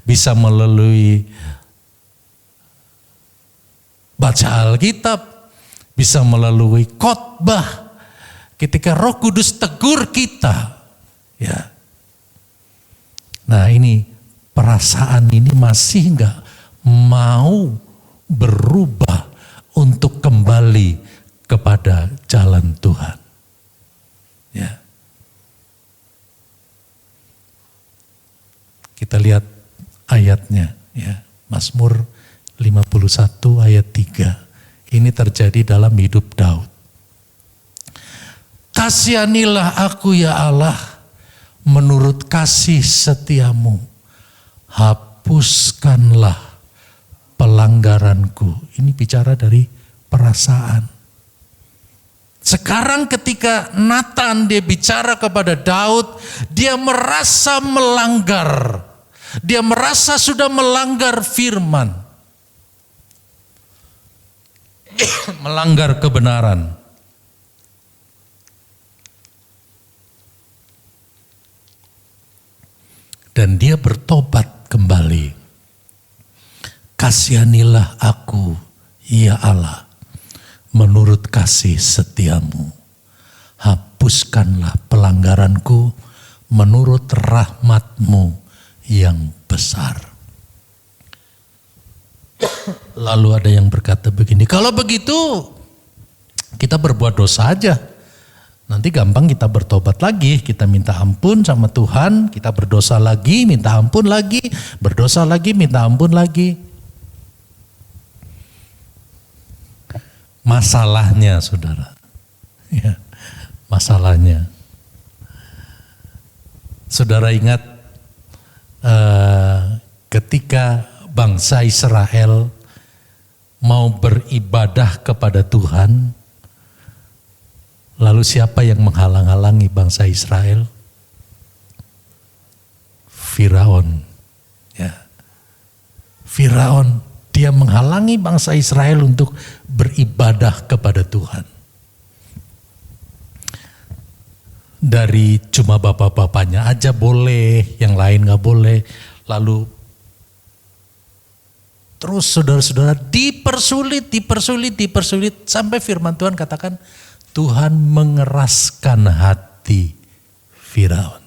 bisa melalui baca Alkitab, bisa melalui khotbah. Ketika Roh Kudus tegur kita, ya. Nah, ini perasaan ini masih enggak mau berubah untuk kembali kepada jalan Tuhan. Ya. Kita lihat ayatnya, ya. Mazmur 51 ayat 3. Ini terjadi dalam hidup Daud. Kasihanilah aku ya Allah, menurut kasih setiamu. Hapuskanlah pelanggaranku. Ini bicara dari perasaan. Sekarang ketika Nathan dia bicara kepada Daud, dia merasa melanggar. Dia merasa sudah melanggar firman. Melanggar kebenaran. Dan dia bertobat kembali. Kasihanilah aku, ya Allah, menurut kasih setiamu. Hapuskanlah pelanggaranku menurut rahmatmu yang besar. Lalu ada yang berkata begini, kalau begitu kita berbuat dosa aja. Nanti gampang kita bertobat lagi, kita minta ampun sama Tuhan, kita berdosa lagi, minta ampun lagi, berdosa lagi, minta ampun lagi. Masalahnya, saudara, ya, masalahnya. Saudara ingat ketika bangsa Israel mau beribadah kepada Tuhan, lalu siapa yang menghalang-halangi bangsa Israel? Firaun. Ya. Firaun, dia menghalangi bangsa Israel untuk beribadah kepada Tuhan. Dari cuma bapak-bapaknya aja boleh, yang lain gak boleh. Lalu terus saudara-saudara dipersulit, sampai firman Tuhan katakan Tuhan mengeraskan hati Firaun.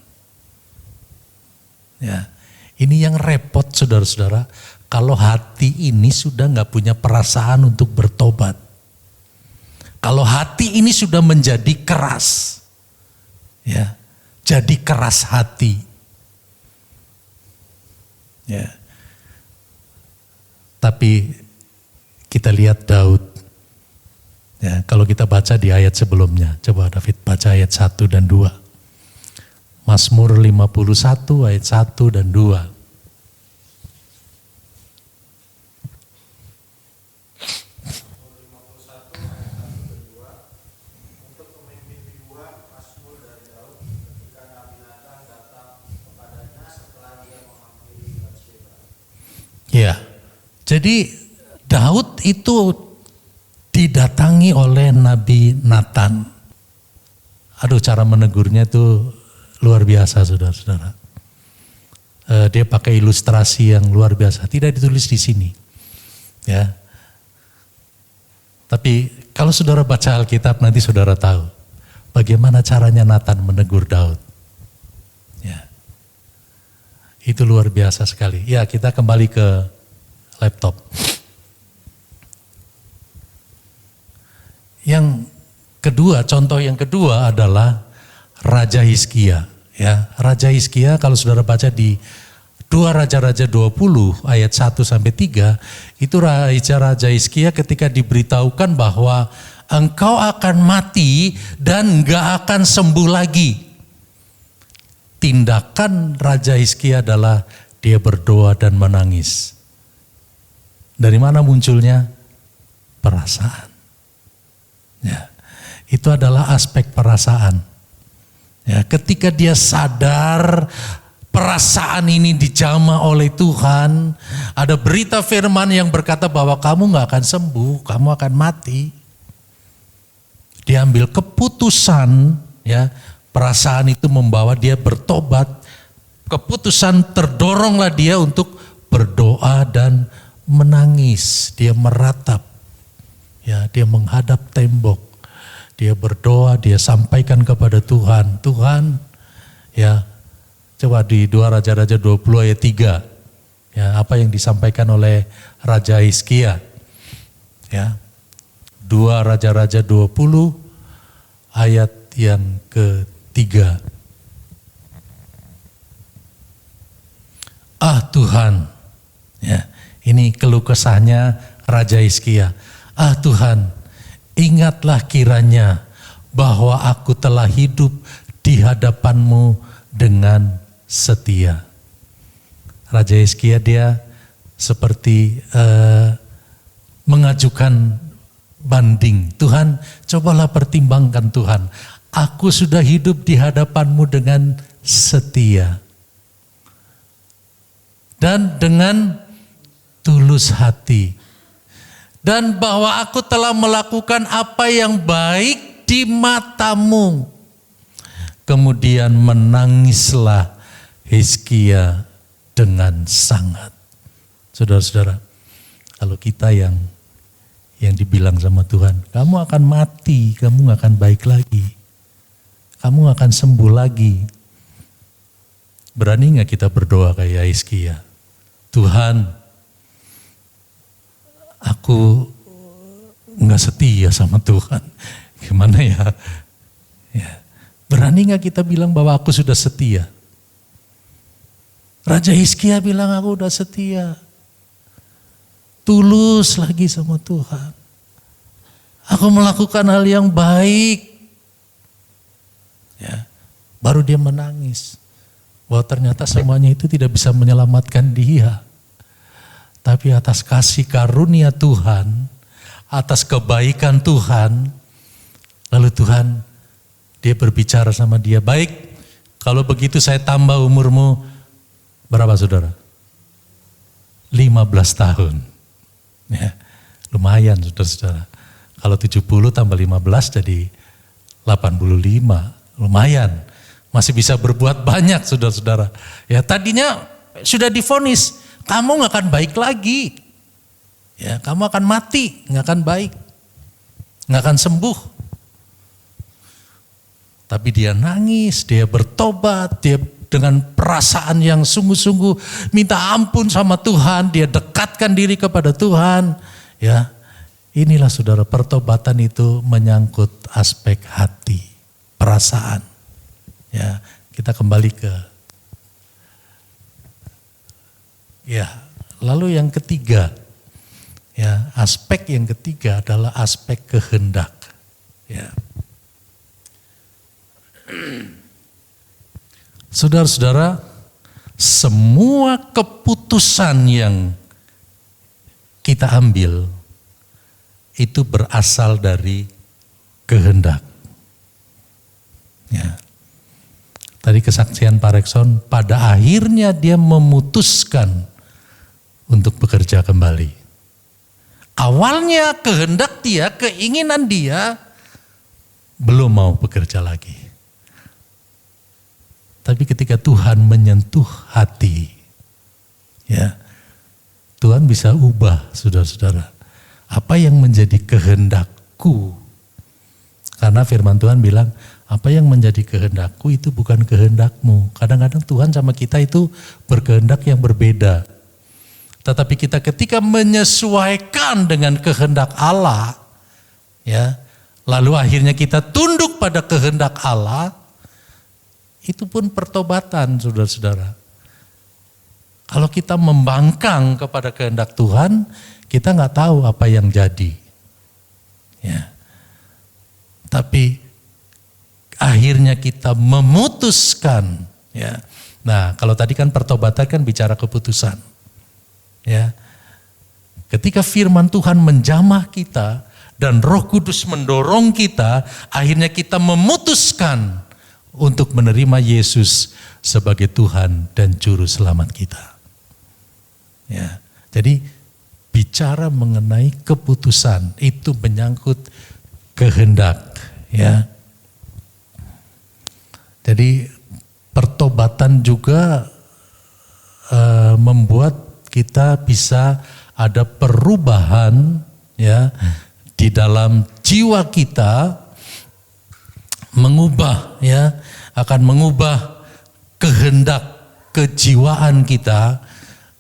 Ya, ini yang repot saudara-saudara, kalau hati ini sudah gak punya perasaan untuk bertobat. Kalau hati ini sudah menjadi keras, ya, jadi keras hati. Ya. Tapi kita lihat Daud. Ya, kalau kita baca di ayat sebelumnya, coba David baca ayat 1 dan 2. Mazmur 51 ayat 1 dan 2. Ya, jadi Daud itu didatangi oleh Nabi Nathan. Aduh, cara menegurnya itu luar biasa saudara-saudara. Dia pakai ilustrasi yang luar biasa, tidak ditulis di sini. Ya. Tapi kalau saudara baca Alkitab nanti saudara tahu bagaimana caranya Nathan menegur Daud. Ya. Itu luar biasa sekali. Ya, kita kembali ke laptop. Yang kedua, contoh yang kedua adalah Raja Hizkia. Ya, Raja Hizkia kalau saudara baca di 2 Raja-Raja 20 ayat 1 sampai 3, itu Raja Hizkia ketika diberitahukan bahwa engkau akan mati dan enggak akan sembuh lagi. Tindakan Raja Hizkia adalah dia berdoa dan menangis. Dari mana munculnya? Perasaan. Ya, itu adalah aspek perasaan. Ya, ketika dia sadar perasaan ini dijamah oleh Tuhan, ada berita firman yang berkata bahwa kamu gak akan sembuh, kamu akan mati. Dia ambil keputusan, ya, perasaan itu membawa dia bertobat. Keputusan terdoronglah dia untuk berdoa dan menangis. Dia meratap, ya, dia menghadap tembok. Dia berdoa, dia sampaikan kepada Tuhan. Tuhan, ya, coba di 2 Raja-Raja 20 ayat 3. Ya, apa yang disampaikan oleh Raja Hizkia. Ya. 2 Raja-Raja 20 ayat yang ke-3. Ah Tuhan, ya, ini keluh kesahnya Raja Hizkia. Ah Tuhan, ingatlah kiranya bahwa aku telah hidup di hadapan-Mu dengan setia. Raja Hizkia dia seperti mengajukan banding. Tuhan, cobalah pertimbangkan Tuhan. Aku sudah hidup di hadapan-Mu dengan setia. Dan dengan tulus hati. Dan bahwa aku telah melakukan apa yang baik di mata-Mu. Kemudian menangislah Hizkia dengan sangat. Saudara-saudara, kalau kita yang dibilang sama Tuhan, kamu akan mati, kamu gak akan baik lagi. Kamu gak akan sembuh lagi. Berani gak kita berdoa kayak Hizkia? Tuhan, aku gak setia sama Tuhan. Gimana ya? Ya. Berani gak kita bilang bahwa aku sudah setia? Raja Hizkia bilang aku udah setia. Tulus lagi sama Tuhan. Aku melakukan hal yang baik. Baru dia menangis. Bahwa ternyata semuanya itu tidak bisa menyelamatkan dia. Tapi atas kasih karunia Tuhan, atas kebaikan Tuhan, lalu Tuhan, dia berbicara sama dia, baik, kalau begitu saya tambah umurmu berapa saudara? 15 tahun. Ya, lumayan saudara-saudara. Kalau 70 tambah 15 jadi 85, lumayan. Masih bisa berbuat banyak saudara-saudara. Ya tadinya sudah divonis, kamu gak akan baik lagi. Ya, kamu akan mati, gak akan baik. Gak akan sembuh. Tapi dia nangis, dia bertobat, dia dengan perasaan yang sungguh-sungguh minta ampun sama Tuhan, dia dekatkan diri kepada Tuhan. Ya, inilah saudara, pertobatan itu menyangkut aspek hati, perasaan. Ya, kita kembali ke lalu yang ketiga, ya, aspek yang ketiga adalah aspek kehendak. Ya. Saudara-saudara, semua keputusan yang kita ambil itu berasal dari kehendak. Ya. Tadi kesaksian Pak Rekson, pada akhirnya dia memutuskan untuk bekerja kembali. Awalnya kehendak dia, keinginan dia belum mau bekerja lagi. Tapi ketika Tuhan menyentuh hati, ya, Tuhan bisa ubah saudara-saudara. Apa yang menjadi kehendakku? Karena firman Tuhan bilang, apa yang menjadi kehendakku itu bukan kehendakmu. Kadang-kadang Tuhan sama kita itu berkehendak yang berbeda. Tetapi kita ketika menyesuaikan dengan kehendak Allah, ya, lalu akhirnya kita tunduk pada kehendak Allah, itu pun pertobatan saudara-saudara. Kalau kita membangkang kepada kehendak Tuhan, kita nggak tahu apa yang jadi. Ya. Tapi akhirnya kita memutuskan. Ya. Nah, kalau tadi kan pertobatan kan bicara keputusan. Ya, ketika firman Tuhan menjamah kita dan Roh Kudus mendorong kita, akhirnya kita memutuskan untuk menerima Yesus sebagai Tuhan dan Juru Selamat kita. Ya, jadi bicara mengenai keputusan itu menyangkut kehendak. Ya, jadi pertobatan juga membuat kita bisa ada perubahan, ya, di dalam jiwa kita, mengubah, ya, akan mengubah kehendak kejiwaan kita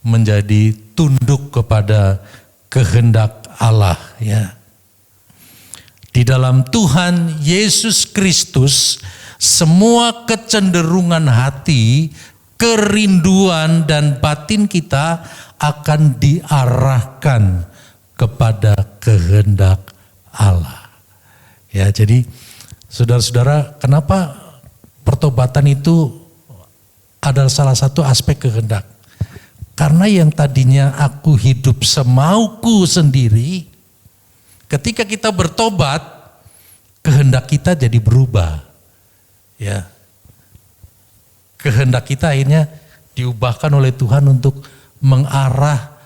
menjadi tunduk kepada kehendak Allah, ya. Di dalam Tuhan Yesus Kristus, semua kecenderungan hati, kerinduan dan batin kita akan diarahkan kepada kehendak Allah. Ya, jadi saudara-saudara, kenapa pertobatan itu adalah salah satu aspek kehendak? Karena yang tadinya aku hidup semauku sendiri, ketika kita bertobat, kehendak kita jadi berubah. Ya. Kehendak kita akhirnya diubahkan oleh Tuhan untuk mengarah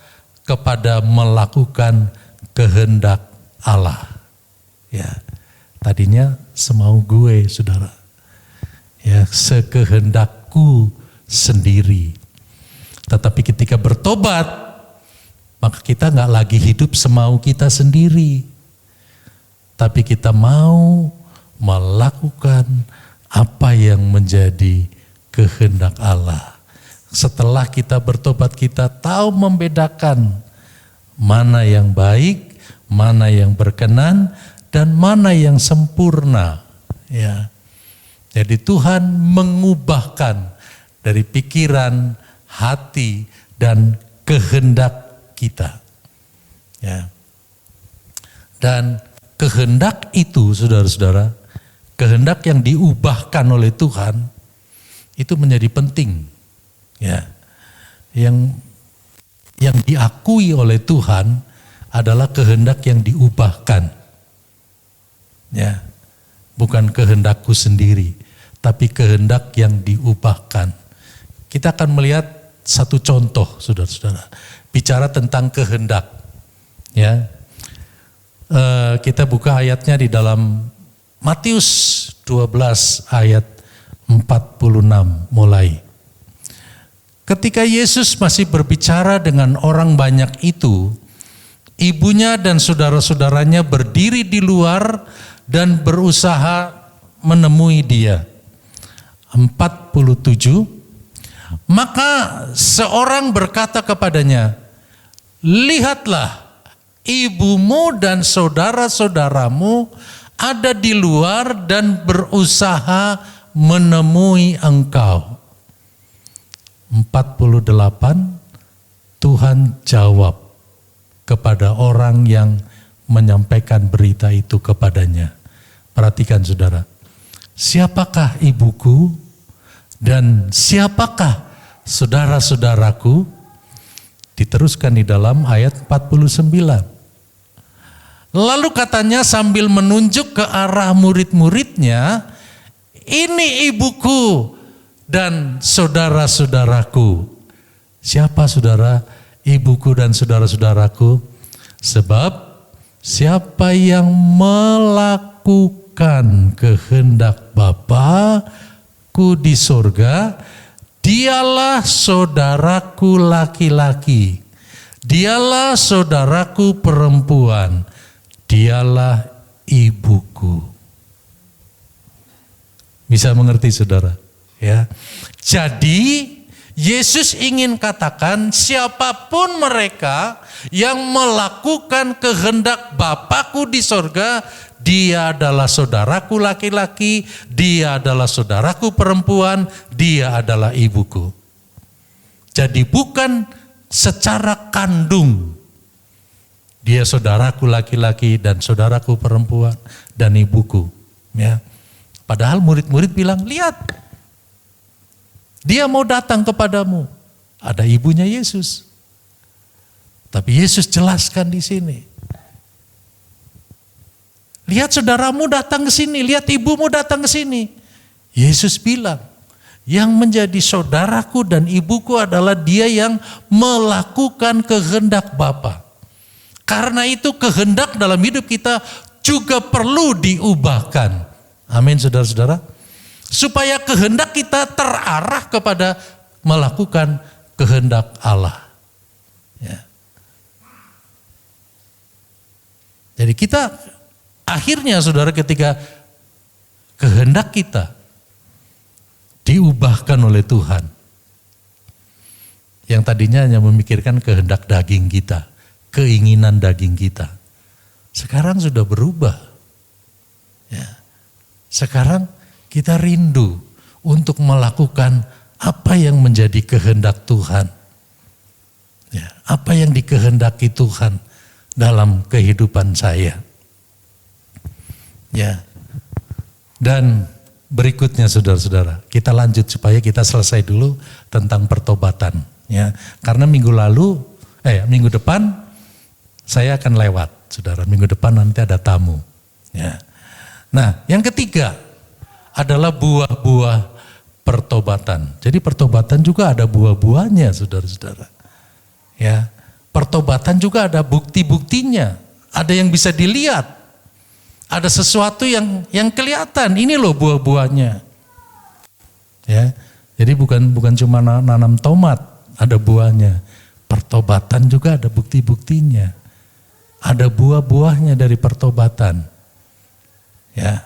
kepada melakukan kehendak Allah. Ya, tadinya semau gue, saudara. Ya, sekehendakku sendiri. Tetapi ketika bertobat, maka kita nggak lagi hidup semau kita sendiri. Tapi kita mau melakukan apa yang menjadi kehendak Allah. Setelah kita bertobat, kita tahu membedakan mana yang baik, mana yang berkenan, dan mana yang sempurna. Ya. Jadi Tuhan mengubahkan dari pikiran, hati, dan kehendak kita. Ya. Dan kehendak itu, saudara-saudara, kehendak yang diubahkan oleh Tuhan, itu menjadi penting. Ya. Yang diakui oleh Tuhan adalah kehendak yang diubahkan. Ya. Bukan kehendakku sendiri, tapi kehendak yang diubahkan. Kita akan melihat satu contoh, saudara-saudara. Bicara tentang kehendak. Ya. Kita buka ayatnya di dalam Matius 12 ayat 46 mulai. Ketika Yesus masih berbicara dengan orang banyak itu, ibunya dan saudara-saudaranya berdiri di luar dan berusaha menemui dia. 47. Maka seorang berkata kepadanya, lihatlah, ibumu dan saudara-saudaramu ada di luar dan berusaha menemui engkau. 48. Tuhan jawab kepada orang yang menyampaikan berita itu kepadanya. Perhatikan saudara, siapakah ibuku dan siapakah saudara-saudaraku? Diteruskan di dalam ayat 49. Lalu katanya sambil menunjuk ke arah murid-muridnya, ini ibuku dan saudara-saudaraku. Siapa saudara, ibuku dan saudara-saudaraku? Sebab siapa yang melakukan kehendak Bapa-Ku di sorga, dialah saudaraku laki-laki, dialah saudaraku perempuan, dialah ibuku. Bisa mengerti saudara? Ya. Jadi Yesus ingin katakan siapapun mereka yang melakukan kehendak Bapa-Ku di sorga, dia adalah saudaraku laki-laki, dia adalah saudaraku perempuan, dia adalah ibuku. Jadi bukan secara kandung, dia saudaraku laki-laki dan saudaraku perempuan dan ibuku. Ya. Padahal murid-murid bilang, lihat, dia mau datang kepadamu. Ada ibunya Yesus. Tapi Yesus jelaskan di sini. Lihat saudaramu datang ke sini, lihat ibumu datang ke sini. Yesus bilang, yang menjadi saudaraku dan ibuku adalah dia yang melakukan kehendak Bapa. Karena itu kehendak dalam hidup kita juga perlu diubahkan. Amin saudara-saudara. Supaya kehendak kita terarah kepada melakukan kehendak Allah. Ya. Jadi kita akhirnya saudara ketika kehendak kita diubahkan oleh Tuhan. Yang tadinya hanya memikirkan kehendak daging kita, keinginan daging kita. Sekarang sudah berubah. Ya. Sekarang kita rindu untuk melakukan apa yang menjadi kehendak Tuhan. Ya, apa yang dikehendaki Tuhan dalam kehidupan saya. Ya. Dan berikutnya saudara-saudara, kita lanjut supaya kita selesai dulu tentang pertobatan. Ya, karena minggu depan saya akan lewat, saudara. Minggu depan nanti ada tamu. Ya. Nah, yang ketiga adalah buah-buah pertobatan. Jadi pertobatan juga ada buah-buahnya, saudara-saudara. Ya, pertobatan juga ada bukti-buktinya. Ada yang bisa dilihat. Ada sesuatu yang kelihatan. Ini loh buah-buahnya. Ya, jadi bukan cuma nanam tomat, ada buahnya. Pertobatan juga ada bukti-buktinya. Ada buah-buahnya dari pertobatan. Ya.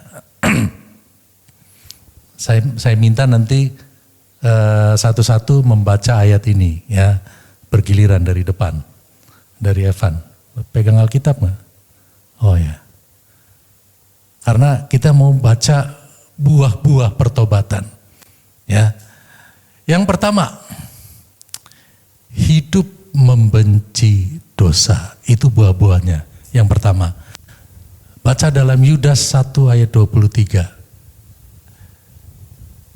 Saya minta nanti satu-satu membaca ayat ini ya, bergiliran dari depan, dari Evan. Pegang Alkitab nggak? Oh ya, karena kita mau baca buah-buah pertobatan. Ya, yang pertama, hidup membenci dosa, itu buah-buahnya. Yang pertama, baca dalam Yudas 1 ayat 23.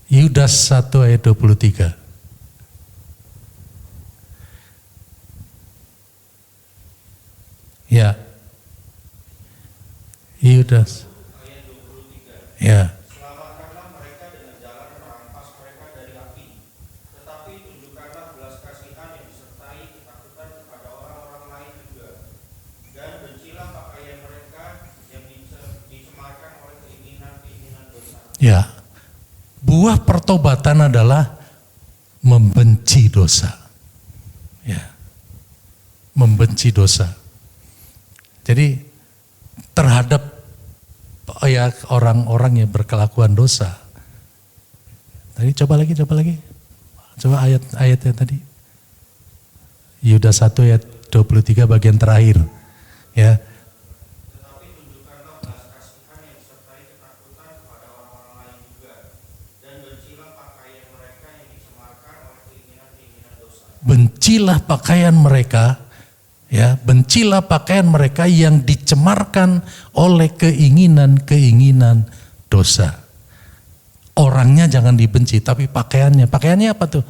Yudas 1 ayat 23. Ya. Yudas. Ya. Selamatkanlah mereka dengan jalan merampas mereka dari api, tetapi tunjukkanlah belas kasihan yang disertai ketakutan kepada orang-orang lain juga, dan bencilah pakaian mereka yang dicemarkan oleh keinginan-keinginan dosa. Ya. Buah pertobatan adalah membenci dosa. Ya. Membenci dosa. Jadi terhadap ya orang-orang yang berkelakuan dosa. Tadi coba lagi. Coba ayatnya tadi. Yudas 1 ayat 23 bagian terakhir. Ya. Tetapi tunjukkanlah belas kasihan yang disertai ketakutan kepada orang-orang lain juga, dan bencilah pakaian mereka yang dicemarkan oleh keinginan-keinginan dosa. Bencilah pakaian mereka, ya, bencilah pakaian mereka yang dicemarkan oleh keinginan-keinginan dosa. Orangnya jangan dibenci, tapi pakaiannya. Pakaiannya apa tuh?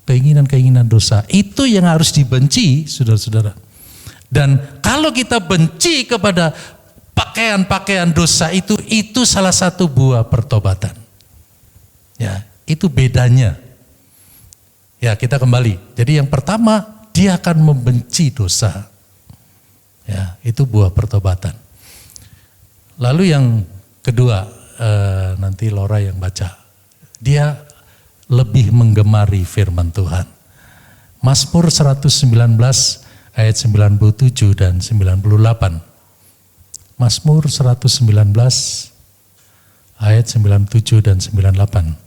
Keinginan-keinginan dosa. Itu yang harus dibenci, saudara-saudara. Dan kalau kita benci kepada pakaian-pakaian dosa itu salah satu buah pertobatan. Ya, itu bedanya. Ya, kita kembali. Jadi yang pertama, dia akan membenci dosa. Ya, itu buah pertobatan. Lalu yang kedua, nanti Laura yang baca. Dia lebih menggemari firman Tuhan. Mazmur 119 ayat 97 dan 98. Mazmur 119 ayat 97 dan 98.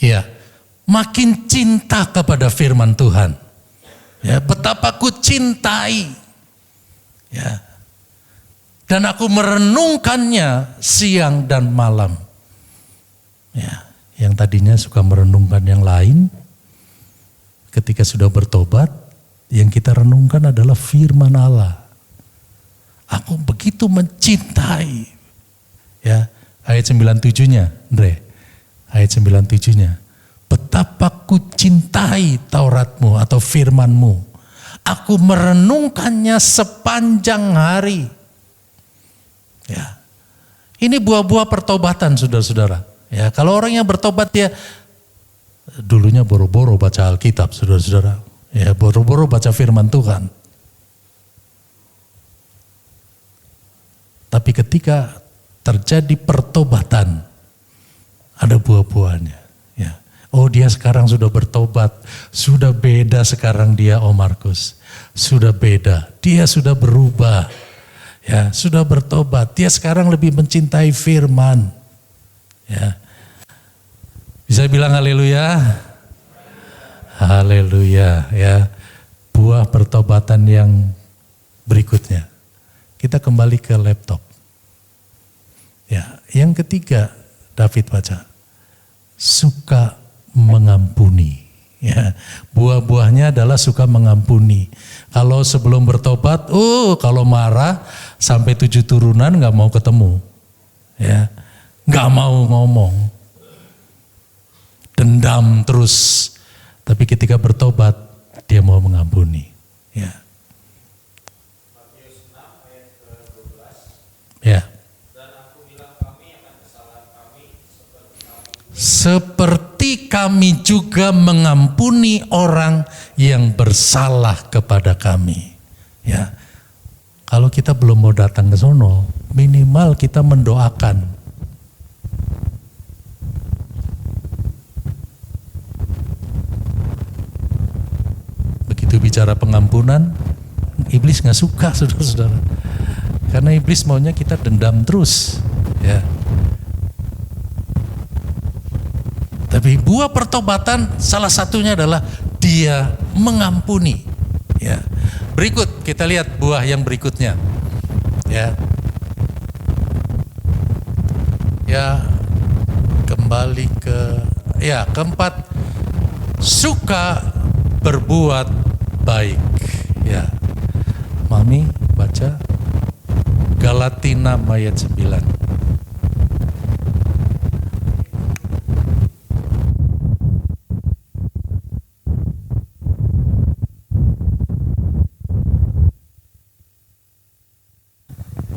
Ya, makin cinta kepada firman Tuhan. Ya, betapa ku cintai. Ya. Dan aku merenungkannya siang dan malam. Ya, yang tadinya suka merenungkan yang lain, ketika sudah bertobat, yang kita renungkan adalah firman Allah. Aku begitu mencintai. Ya, ayat 97-nya, Andre. Ayat 97-nya. Betapa ku cintai Tauratmu atau firmanmu. Aku merenungkannya sepanjang hari. Ya. Ini buah-buah pertobatan, saudara-saudara. Ya, kalau orang yang bertobat dia dulunya boro-boro baca Alkitab, saudara-saudara. Ya, boro-boro baca firman Tuhan. Tapi ketika terjadi pertobatan, ada buah-buahnya. Ya. Oh, dia sekarang sudah bertobat, sudah beda sekarang dia, Om Markus. Sudah beda, dia sudah berubah. Ya, sudah bertobat, dia sekarang lebih mencintai firman. Ya. Bisa bilang haleluya? Haleluya, ya. Buah pertobatan yang berikutnya. Kita kembali ke laptop. Ya, yang ketiga David baca. Suka mengampuni. Ya, buah-buahnya adalah suka mengampuni. Kalau sebelum bertobat, kalau marah sampai 7 turunan nggak mau ketemu, ya, nggak mau ngomong, dendam terus. Tapi ketika bertobat, dia mau mengampuni. Ya. Ya. Seperti kami juga mengampuni orang yang bersalah kepada kami. Ya, kalau kita belum mau datang ke sono, minimal kita mendoakan. Begitu bicara pengampunan, iblis nggak suka, saudara-saudara. Karena iblis maunya kita dendam terus. Ya. Tapi buah pertobatan salah satunya adalah dia mengampuni. Ya. Berikut kita lihat buah yang berikutnya. Ya. Ya, kembali ke Ya, keempat, suka berbuat baik. Ya, Mami baca Galatia 6 ayat 9.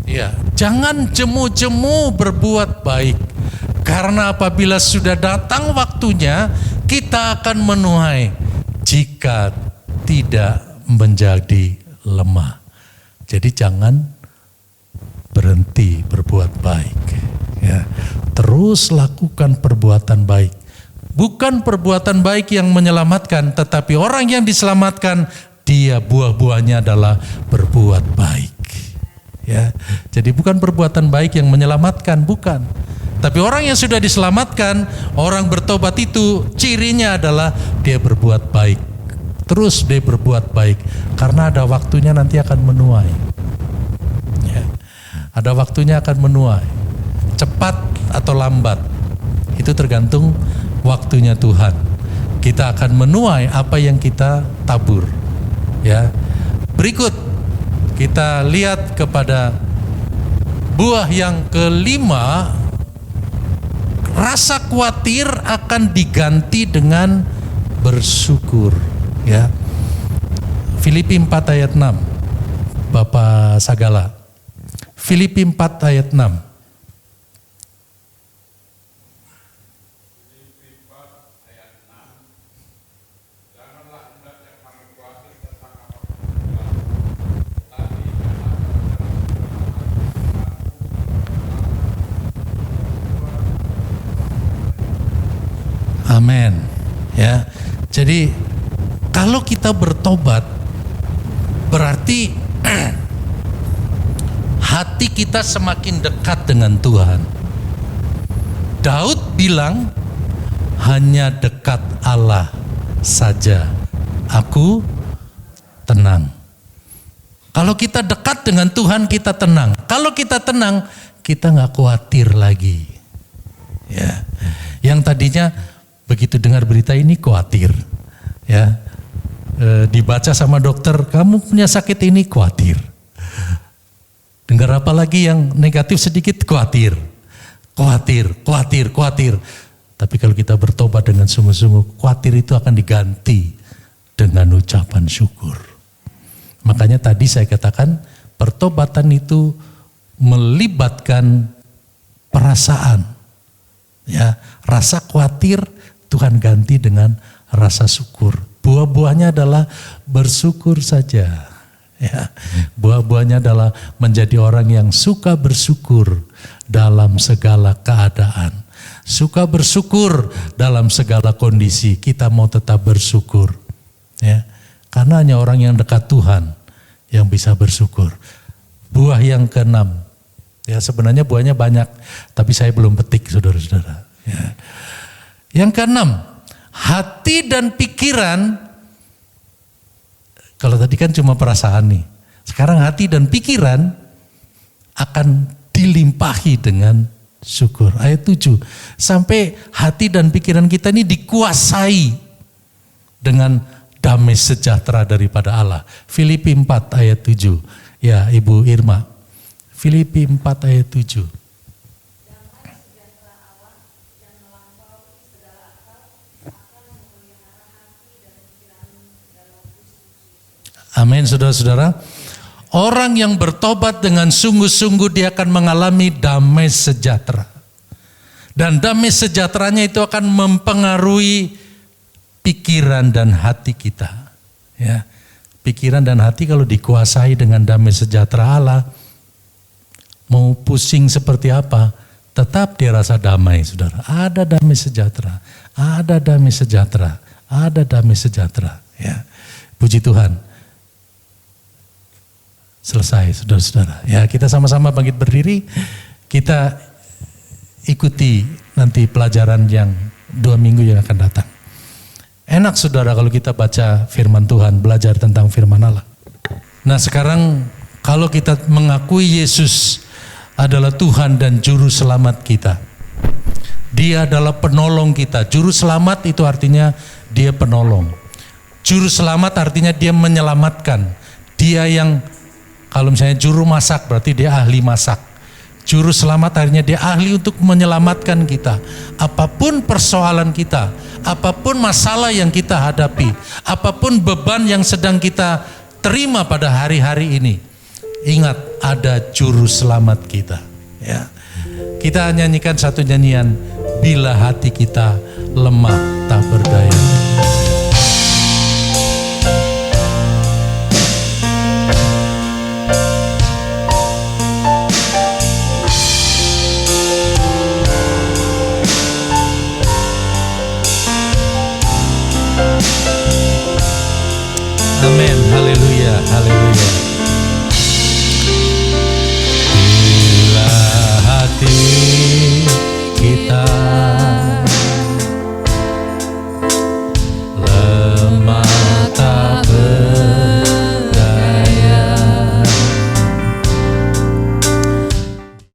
Ya, jangan jemu-jemu berbuat baik, karena apabila sudah datang waktunya kita akan menuai jika tidak menjadi lemah. Jadi jangan berhenti berbuat baik. Ya, terus lakukan perbuatan baik. Bukan perbuatan baik yang menyelamatkan, tetapi orang yang diselamatkan, dia buah-buahnya adalah berbuat baik. Ya, jadi bukan perbuatan baik yang menyelamatkan, bukan. Tapi orang yang sudah diselamatkan, orang bertobat itu cirinya adalah dia berbuat baik. Terus dia berbuat baik, karena ada waktunya nanti akan menuai. Ya, ada waktunya akan menuai. Cepat atau lambat, itu tergantung waktunya Tuhan. Kita akan menuai apa yang kita tabur. Ya, berikut kita lihat kepada buah yang kelima, rasa khawatir akan diganti dengan bersyukur. Ya, Filipi 4 ayat 6, Bapak Sagala. Filipi 4 ayat 6. Amin. Ya. Jadi kalau kita bertobat berarti hati kita semakin dekat dengan Tuhan. Daud bilang, hanya dekat Allah saja aku tenang. Kalau kita dekat dengan Tuhan, kita tenang. Kalau kita tenang, kita nggak khawatir lagi. Ya. Yang tadinya begitu dengar berita ini khawatir, ya, dibaca sama dokter, kamu punya sakit ini, khawatir. Dengar apa lagi yang negatif sedikit, khawatir. Tapi kalau kita bertobat dengan sungguh-sungguh, khawatir itu akan diganti dengan ucapan syukur. Makanya tadi saya katakan pertobatan itu melibatkan perasaan, ya, rasa khawatir Tuhan ganti dengan rasa syukur. Buah-buahnya adalah bersyukur saja. Ya, buah-buahnya adalah menjadi orang yang suka bersyukur dalam segala keadaan. Suka bersyukur dalam segala kondisi. Kita mau tetap bersyukur. Ya, karena hanya orang yang dekat Tuhan yang bisa bersyukur. Buah yang keenam. Ya, sebenarnya buahnya banyak, tapi saya belum petik, saudara-saudara. Ya. Yang keenam, hati dan pikiran. Kalau tadi kan cuma perasaan nih. Sekarang hati dan pikiran akan dilimpahi dengan syukur. Ayat 7. Sampai hati dan pikiran kita ini dikuasai dengan damai sejahtera daripada Allah. Filipi 4 ayat 7. Ya, Ibu Irma. Filipi 4 ayat 7. Amin, saudara-saudara. Orang yang bertobat dengan sungguh-sungguh dia akan mengalami damai sejahtera. Dan damai sejahteranya itu akan mempengaruhi pikiran dan hati kita. Ya, pikiran dan hati kalau dikuasai dengan damai sejahtera Allah, mau pusing seperti apa, tetap dia rasa damai, saudara. Ada damai sejahtera, ada damai sejahtera, ada damai sejahtera. Ya, puji Tuhan. Selesai, saudara-saudara. Ya, kita sama-sama bangkit berdiri. Kita ikuti nanti pelajaran yang 2 minggu yang akan datang. Enak, saudara, kalau kita baca firman Tuhan, belajar tentang firman Allah. Nah, sekarang kalau kita mengakui Yesus adalah Tuhan dan Juru Selamat kita, Dia adalah penolong kita. Juru selamat itu artinya dia penolong. Juru selamat artinya dia menyelamatkan. Dia yang, kalau misalnya juru masak berarti dia ahli masak. Juru selamat artinya dia ahli untuk menyelamatkan kita. Apapun persoalan kita, apapun masalah yang kita hadapi, apapun beban yang sedang kita terima pada hari-hari ini, ingat ada juru selamat kita. Ya. Kita nyanyikan satu nyanyian, bila hati kita lemah tak berdaya. Amin, haleluya, haleluya.